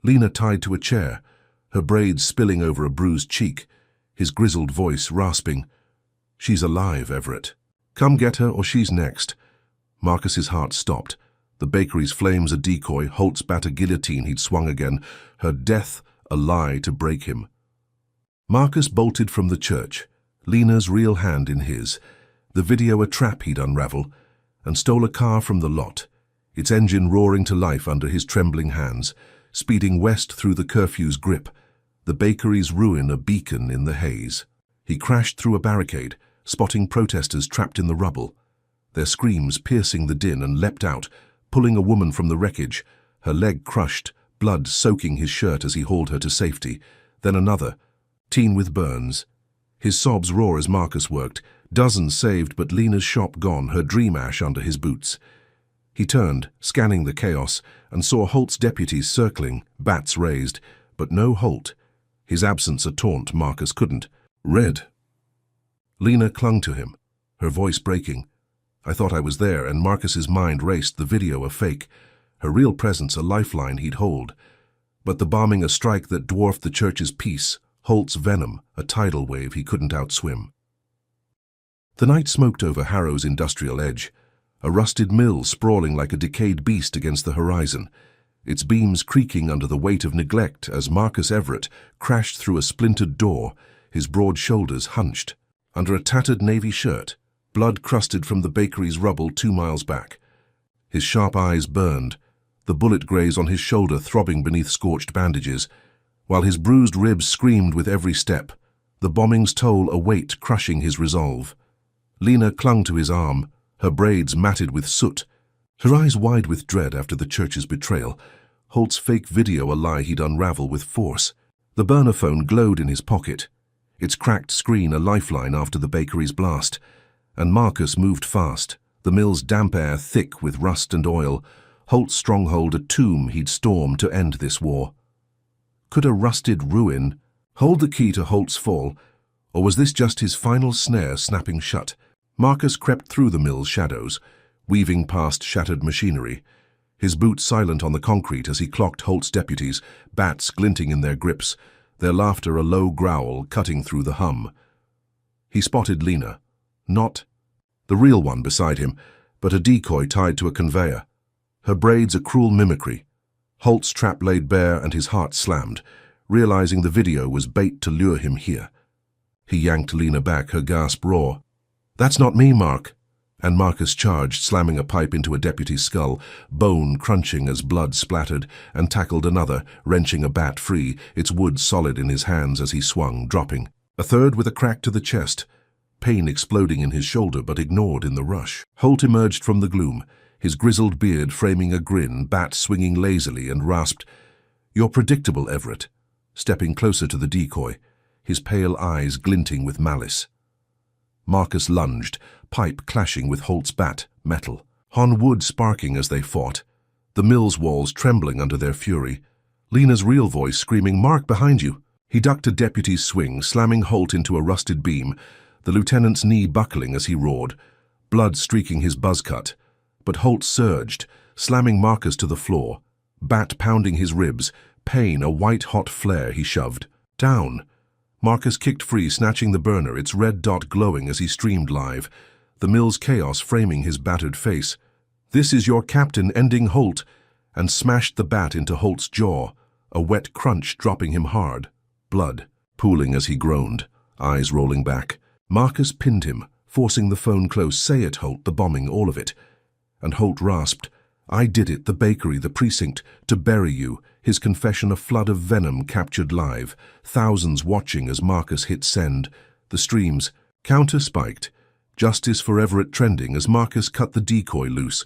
S1: Lena tied to a chair, her braids spilling over a bruised cheek, his grizzled voice rasping, "She's alive, Everett. Come get her or she's next." Marcus's heart stopped, the bakery's flames a decoy, Holt's bat a guillotine he'd swung again, her death a lie to break him. Marcus bolted from the church, Lena's real hand in his, the video a trap he'd unravel, and stole a car from the lot, its engine roaring to life under his trembling hands, speeding west through the curfew's grip, the bakery's ruin a beacon in the haze. He crashed through a barricade, spotting protesters trapped in the rubble, their screams piercing the din, and leapt out, pulling a woman from the wreckage, her leg crushed, blood soaking his shirt as he hauled her to safety. Then another, teen with burns. His sobs roar as Marcus worked, dozens saved but Lena's shop gone, her dream ash under his boots. He turned, scanning the chaos, and saw Holt's deputies circling, bats raised, but no Holt. His absence a taunt Marcus couldn't. "Red." Lena clung to him, her voice breaking. "I thought I was there," and Marcus's mind raced, the video a fake, her real presence a lifeline he'd hold. But the bombing a strike that dwarfed the church's peace, Holt's venom a tidal wave he couldn't outswim. The night smoked over Harrow's industrial edge, a rusted mill sprawling like a decayed beast against the horizon, its beams creaking under the weight of neglect as Marcus Everett crashed through a splintered door, his broad shoulders hunched. Under a tattered navy shirt, blood crusted from the bakery's rubble 2 miles back. His sharp eyes burned, the bullet graze on his shoulder throbbing beneath scorched bandages, while his bruised ribs screamed with every step, the bombing's toll a weight crushing his resolve. Lena clung to his arm, her braids matted with soot, her eyes wide with dread after the church's betrayal, Holt's fake video a lie he'd unravel with force. The burner phone glowed in his pocket, its cracked screen a lifeline after the bakery's blast, and Marcus moved fast, the mill's damp air thick with rust and oil, Holt's stronghold a tomb he'd stormed to end this war. Could a rusted ruin hold the key to Holt's fall, or was this just his final snare snapping shut? Marcus crept through the mill's shadows, weaving past shattered machinery, his boots silent on the concrete as he clocked Holt's deputies, bats glinting in their grips, their laughter a low growl cutting through the hum. He spotted Lena, not the real one beside him, but a decoy tied to a conveyor, her braids a cruel mimicry. Holt's trap laid bare and his heart slammed, realizing the video was bait to lure him here. He yanked Lena back, her gasp raw. "That's not me, Mark." And Marcus charged, slamming a pipe into a deputy's skull, bone crunching as blood splattered, and tackled another, wrenching a bat free, its wood solid in his hands as he swung, dropping. A third with a crack to the chest, pain exploding in his shoulder but ignored in the rush. Holt emerged from the gloom, his grizzled beard framing a grin, bat swinging lazily, and rasped, "You're predictable, Everett," stepping closer to the decoy, his pale eyes glinting with malice. Marcus lunged, pipe clashing with Holt's bat, metal. Hon wood sparking as they fought, the mill's walls trembling under their fury. Lena's real voice screaming, "Mark, behind you!" He ducked a deputy's swing, slamming Holt into a rusted beam, the lieutenant's knee buckling as he roared, blood streaking his buzz cut. But Holt surged, slamming Marcus to the floor, bat pounding his ribs, pain a white-hot flare he shoved. Down. Marcus kicked free, snatching the burner, its red dot glowing as he streamed live, the mill's chaos framing his battered face. "This is your captain ending Holt," and smashed the bat into Holt's jaw, a wet crunch dropping him hard, blood pooling as he groaned, eyes rolling back. Marcus pinned him, forcing the phone close. "Say it, Holt, the bombing, all of it." And Holt rasped, "I did it, the bakery, the precinct, to bury you," his confession a flood of venom captured live, thousands watching as Marcus hit send. The streams, counter-spiked, justice for Everett trending as Marcus cut the decoy loose.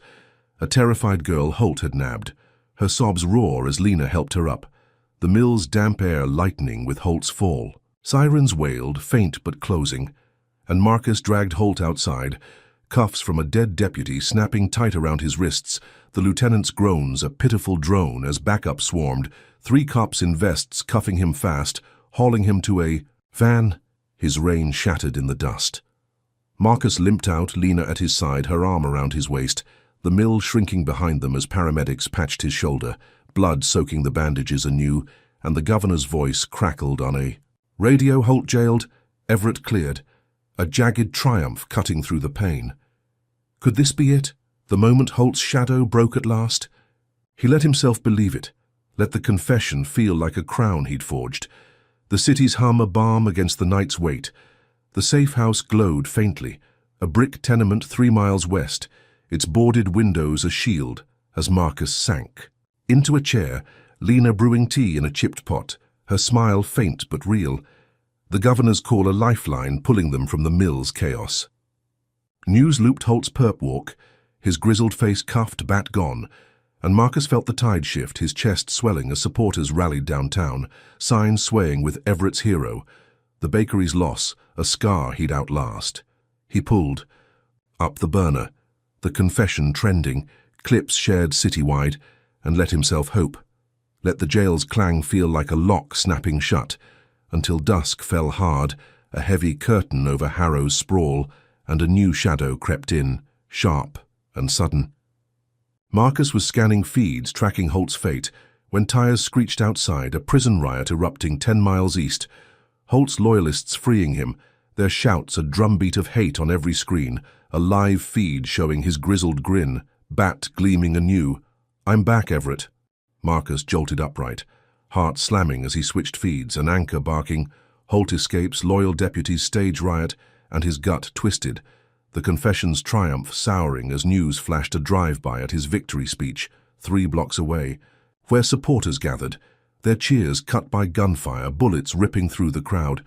S1: A terrified girl Holt had nabbed, her sobs roar as Lena helped her up, the mill's damp air lightening with Holt's fall. Sirens wailed, faint but closing, and Marcus dragged Holt outside, cuffs from a dead deputy snapping tight around his wrists, the lieutenant's groans a pitiful drone as backup swarmed, 3 cops in vests cuffing him fast, hauling him to a van, his rein shattered in the dust. Marcus limped out, Lena at his side, her arm around his waist, the mill shrinking behind them as paramedics patched his shoulder, blood soaking the bandages anew, and the governor's voice crackled on a radio. "Holt jailed, Everett cleared," a jagged triumph cutting through the pain. Could this be it? The moment Holt's shadow broke at last? He let himself believe it, let the confession feel like a crown he'd forged. The city's hum a balm against the night's weight. The safe house glowed faintly, a brick tenement 3 miles west, its boarded windows a shield, as Marcus sank. Into a chair, Lena brewing tea in a chipped pot, her smile faint but real. The governor's call a lifeline pulling them from the mill's chaos. News looped Holt's perp walk, his grizzled face cuffed, bat gone, and Marcus felt the tide shift, his chest swelling as supporters rallied downtown, signs swaying with Everett's hero, the bakery's loss, a scar he'd outlast. He pulled. Up the burner, the confession trending, clips shared citywide, and let himself hope. Let the jail's clang feel like a lock snapping shut, until dusk fell hard, a heavy curtain over Harrow's sprawl, and a new shadow crept in, sharp and sudden. Marcus was scanning feeds tracking Holt's fate when tires screeched outside, a prison riot erupting 10 miles east. Holt's loyalists freeing him, their shouts a drumbeat of hate on every screen, a live feed showing his grizzled grin, bat gleaming anew. "I'm back, Everett." Marcus jolted upright, heart slamming as he switched feeds, an anchor barking, Holt escapes, loyal deputies stage riot, and his gut twisted, the confession's triumph souring as news flashed a drive-by at his victory speech, 3 blocks away, where supporters gathered, their cheers cut by gunfire, bullets ripping through the crowd.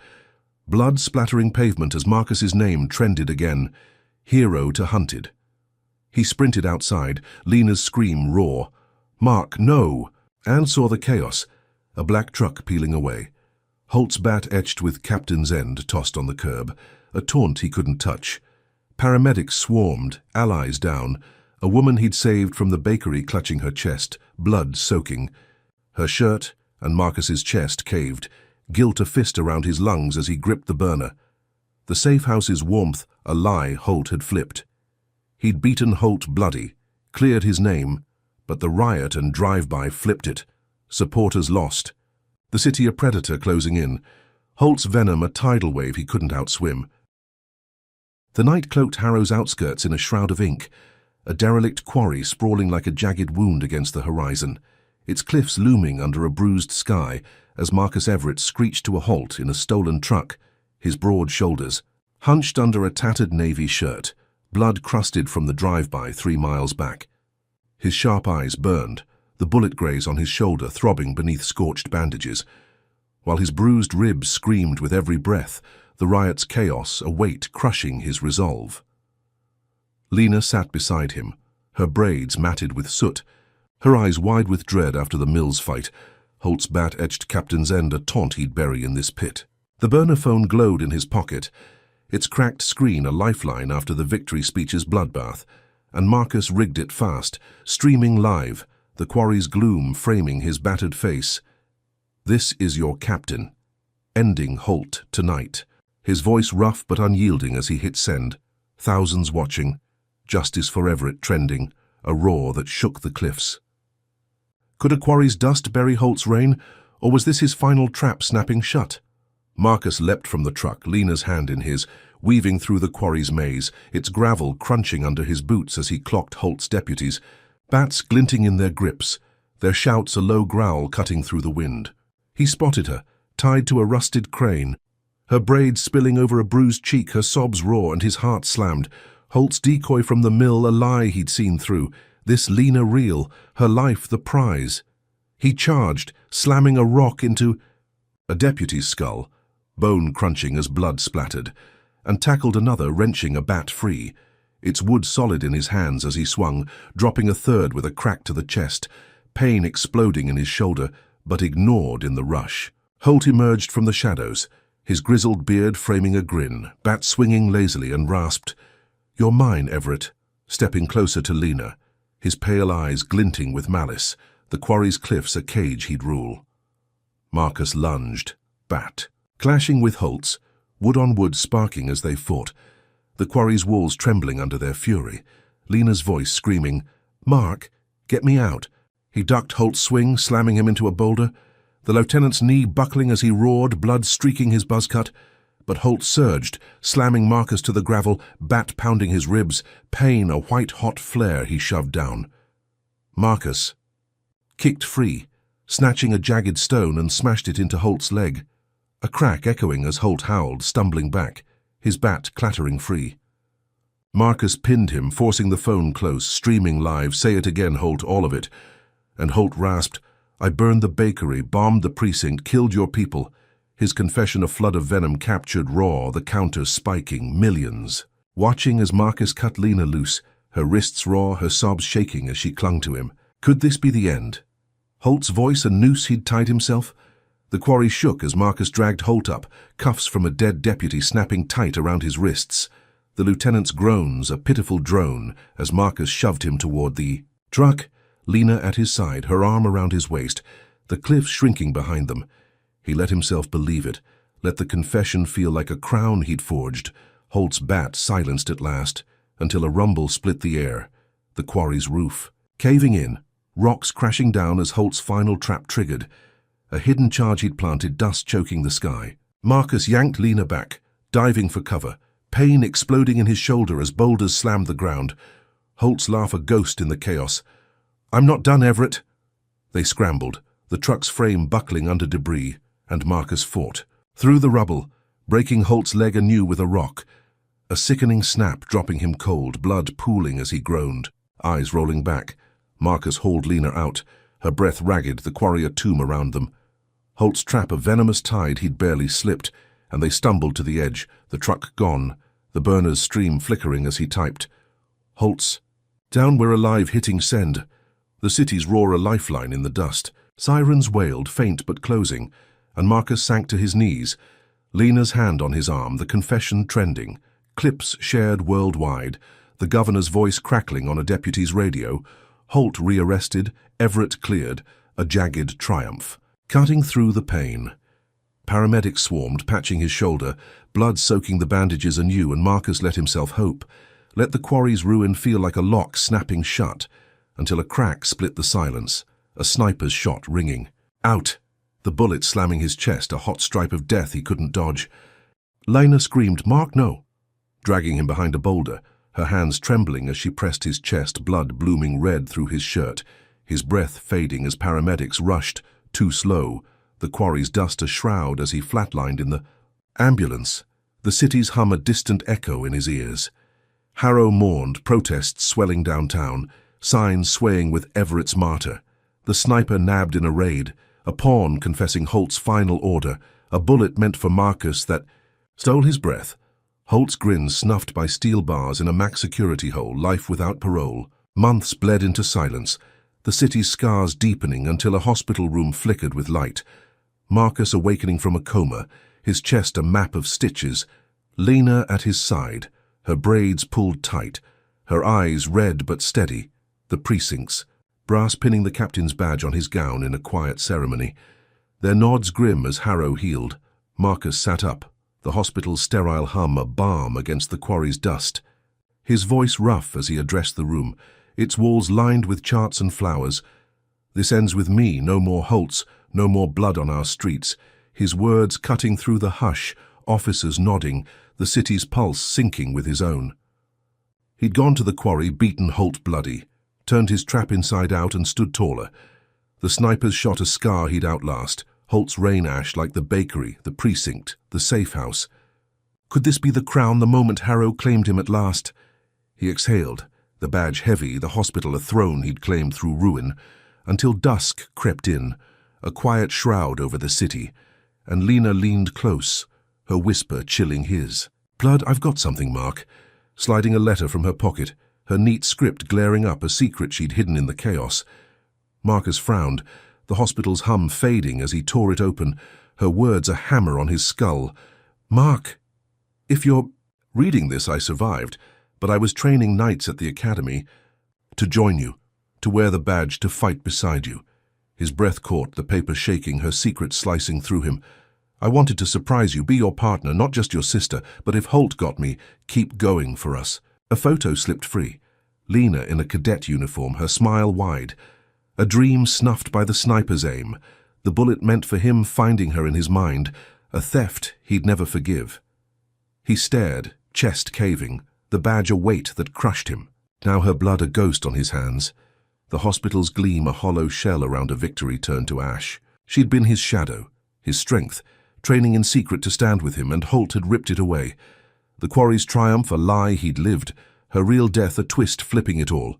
S1: Blood splattering pavement as Marcus's name trended again, hero to hunted. He sprinted outside, Lena's scream raw. "Mark, no!" and saw the chaos, a black truck peeling away. Holt's bat etched with Captain's End tossed on the curb, a taunt he couldn't touch. Paramedics swarmed, allies down, a woman he'd saved from the bakery clutching her chest, blood soaking. Her shirt and Marcus's chest caved, guilt a fist around his lungs as he gripped the burner. The safe house's warmth, a lie Holt had flipped. He'd beaten Holt bloody, cleared his name, but the riot and drive-by flipped it. Supporters lost. The city a predator closing in, Holt's venom a tidal wave he couldn't outswim. The night cloaked Harrow's outskirts in a shroud of ink, a derelict quarry sprawling like a jagged wound against the horizon, its cliffs looming under a bruised sky as Marcus Everett screeched to a halt in a stolen truck, his broad shoulders hunched under a tattered navy shirt, blood crusted from the drive-by 3 miles back. His sharp eyes burned, the bullet graze on his shoulder throbbing beneath scorched bandages, while his bruised ribs screamed with every breath, the riot's chaos a weight crushing his resolve. Lena sat beside him, her braids matted with soot, her eyes wide with dread after the Mills fight, Holt's bat etched Captain's End a taunt he'd bury in this pit. The burner phone glowed in his pocket, its cracked screen a lifeline after the victory speech's bloodbath, and Marcus rigged it fast, streaming live, the quarry's gloom framing his battered face. "This is your captain. Ending Holt tonight." His voice rough but unyielding as he hit send. Thousands watching. Justice for Everett trending. A roar that shook the cliffs. Could a quarry's dust bury Holt's reign, or was this his final trap snapping shut? Marcus leapt from the truck, Lena's hand in his, weaving through the quarry's maze, its gravel crunching under his boots as he clocked Holt's deputies, bats glinting in their grips, their shouts a low growl cutting through the wind. He spotted her, tied to a rusted crane, her braids spilling over a bruised cheek, her sobs raw, and his heart slammed. Holt's decoy from the mill, a lie he'd seen through. This Lena real, her life the prize. He charged, slamming a rock into a deputy's skull, bone crunching as blood splattered, and tackled another, wrenching a bat free, its wood solid in his hands as he swung, dropping a third with a crack to the chest, pain exploding in his shoulder, but ignored in the rush. Holt emerged from the shadows, his grizzled beard framing a grin, bat swinging lazily, and rasped, "You're mine, Everett," stepping closer to Lena, his pale eyes glinting with malice, the quarry's cliffs a cage he'd rule. Marcus lunged, bat, clashing with Holt's, wood on wood sparking as they fought, the quarry's walls trembling under their fury, Lena's voice screaming, "Mark, get me out." He ducked Holt's swing, slamming him into a boulder, the lieutenant's knee buckling as he roared, blood streaking his buzzcut. But Holt surged, slamming Marcus to the gravel, bat pounding his ribs, pain a white-hot flare he shoved down. Marcus kicked free, snatching a jagged stone and smashed it into Holt's leg, a crack echoing as Holt howled, stumbling back, his bat clattering free. Marcus pinned him, forcing the phone close, streaming live. "Say it again, Holt, all of it." And Holt rasped, "I burned the bakery, bombed the precinct, killed your people." His confession a flood of venom, captured raw, the counter spiking, millions. Watching as Marcus cut Lena loose, her wrists raw, her sobs shaking as she clung to him. Could this be the end? Holt's voice a noose he'd tied himself? The quarry shook as Marcus dragged Holt up, cuffs from a dead deputy snapping tight around his wrists. The lieutenant's groans a pitiful drone as Marcus shoved him toward the truck, Lena at his side, her arm around his waist, the cliff shrinking behind them. He let himself believe it, let the confession feel like a crown he'd forged. Holt's bat silenced at last, until a rumble split the air, the quarry's roof. Caving in, rocks crashing down as Holt's final trap triggered. A hidden charge he'd planted, dust choking the sky. Marcus yanked Lena back, diving for cover, pain exploding in his shoulder as boulders slammed the ground. Holt's laugh a ghost in the chaos. "I'm not done, Everett." They scrambled, the truck's frame buckling under debris, and Marcus fought. Through the rubble, breaking Holt's leg anew with a rock. A sickening snap dropping him cold, blood pooling as he groaned. Eyes rolling back, Marcus hauled Lena out, her breath ragged, the quarry a tomb around them. Holt's trap a venomous tide he'd barely slipped, and they stumbled to the edge, the truck gone, the burner's stream flickering as he typed. Holt's. Down we're alive, hitting send. The city's roar a lifeline in the dust. Sirens wailed, faint but closing, and Marcus sank to his knees, Lena's hand on his arm, the confession trending, clips shared worldwide, the governor's voice crackling on a deputy's radio. Holt rearrested, Everett cleared, a jagged triumph. Cutting through the pain. Paramedics swarmed, patching his shoulder, blood soaking the bandages anew, and Marcus let himself hope. Let the quarry's ruin feel like a lock snapping shut, until a crack split the silence, a sniper's shot ringing. Out! The bullet slamming his chest, a hot stripe of death he couldn't dodge. Lena screamed, "Mark, no!" dragging him behind a boulder, her hands trembling as she pressed his chest, blood blooming red through his shirt, his breath fading as paramedics rushed, too slow, the quarry's dust a shroud as he flatlined in the ambulance, the city's hum a distant echo in his ears. Harrow mourned, protests swelling downtown, signs swaying with Everett's martyr. The sniper nabbed in a raid, a pawn confessing Holt's final order, a bullet meant for Marcus that stole his breath. Holt's grin snuffed by steel bars in a max security hole, life without parole. Months bled into silence, the city's scars deepening until a hospital room flickered with light. Marcus awakening from a coma, his chest a map of stitches. Lena at his side, her braids pulled tight, her eyes red but steady. The precincts, brass pinning the captain's badge on his gown in a quiet ceremony. Their nods grim as Harrow healed. Marcus sat up, the hospital's sterile hum a balm against the quarry's dust. His voice rough as he addressed the room, its walls lined with charts and flowers. "This ends with me, no more Holtz, no more blood on our streets." His words cutting through the hush, officers nodding, the city's pulse sinking with his own. He'd gone to the quarry, beaten Holt bloody, turned his trap inside out and stood taller. The snipers shot a scar he'd outlast, Holt's rain ash like the bakery, the precinct, the safe house. Could this be the crown, the moment Harrow claimed him at last? He exhaled, the badge heavy, the hospital a throne he'd claimed through ruin, until dusk crept in, a quiet shroud over the city, and Lena leaned close, her whisper chilling his. "Blood, I've got something, Mark." Sliding a letter from her pocket, her neat script glaring up, a secret she'd hidden in the chaos. Marcus frowned, the hospital's hum fading as he tore it open, her words a hammer on his skull. "Mark, if you're reading this, I survived, but I was training nights at the academy to join you, to wear the badge, to fight beside you." His breath caught, the paper shaking, her secret slicing through him. "I wanted to surprise you, be your partner, not just your sister, but if Holt got me, keep going for us." A photo slipped free. Lena in a cadet uniform, her smile wide. A dream snuffed by the sniper's aim. The bullet meant for him, finding her in his mind. A theft he'd never forgive. He stared, chest caving, the badge a weight that crushed him. Now her blood a ghost on his hands. The hospital's gleam a hollow shell around a victory turned to ash. She'd been his shadow, his strength, training in secret to stand with him, and Holt had ripped it away. The quarry's triumph a lie he'd lived, her real death a twist flipping it all.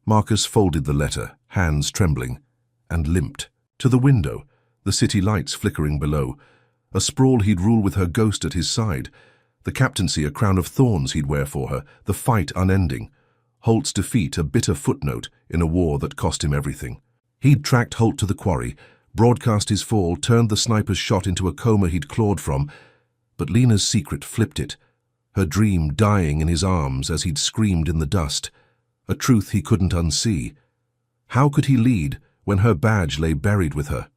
S1: Marcus folded the letter, hands trembling, and limped to the window, the city lights flickering below. A sprawl he'd rule with her ghost at his side, the captaincy a crown of thorns he'd wear for her, the fight unending. Holt's defeat a bitter footnote in a war that cost him everything. He'd tracked Holt to the quarry, broadcast his fall, turned the sniper's shot into a coma he'd clawed from, but Lena's secret flipped it, her dream dying in his arms as he'd screamed in the dust, a truth he couldn't unsee. How could he lead when her badge lay buried with her?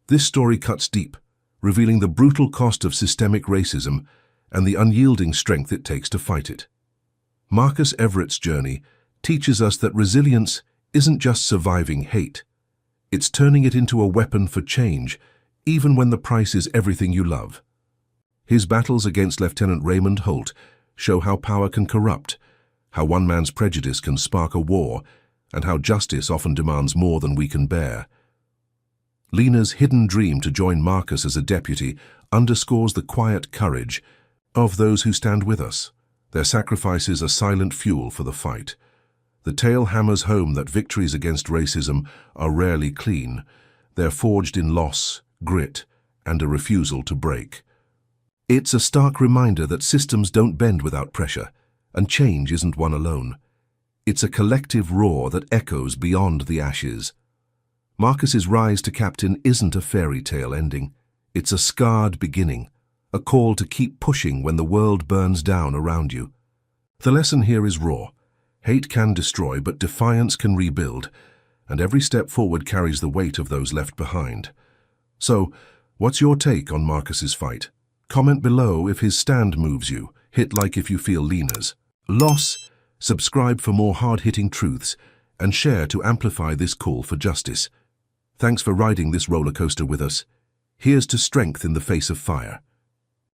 S1: This story cuts deep, revealing the brutal cost of systemic racism and the unyielding strength it takes to fight it. Marcus Everett's journey teaches us that resilience isn't just surviving hate. It's turning it into a weapon for change, even when the price is everything you love. His battles against Lieutenant Raymond Holt show how power can corrupt, how one man's prejudice can spark a war, and how justice often demands more than we can bear. Lena's hidden dream to join Marcus as a deputy underscores the quiet courage of those who stand with us. Their sacrifices are silent fuel for the fight. The tale hammers home that victories against racism are rarely clean. They're forged in loss, grit, and a refusal to break. It's a stark reminder that systems don't bend without pressure, and change isn't won alone. It's a collective roar that echoes beyond the ashes. Marcus's rise to captain isn't a fairy tale ending. It's a scarred beginning, a call to keep pushing when the world burns down around you. The lesson here is raw. Hate can destroy, but defiance can rebuild, and every step forward carries the weight of those left behind. So, what's your take on Marcus's fight? Comment below if his stand moves you. Hit like if you feel Lena's loss. Subscribe for more hard-hitting truths, and share to amplify this call for justice. Thanks for riding this roller coaster with us. Here's to strength in the face of fire.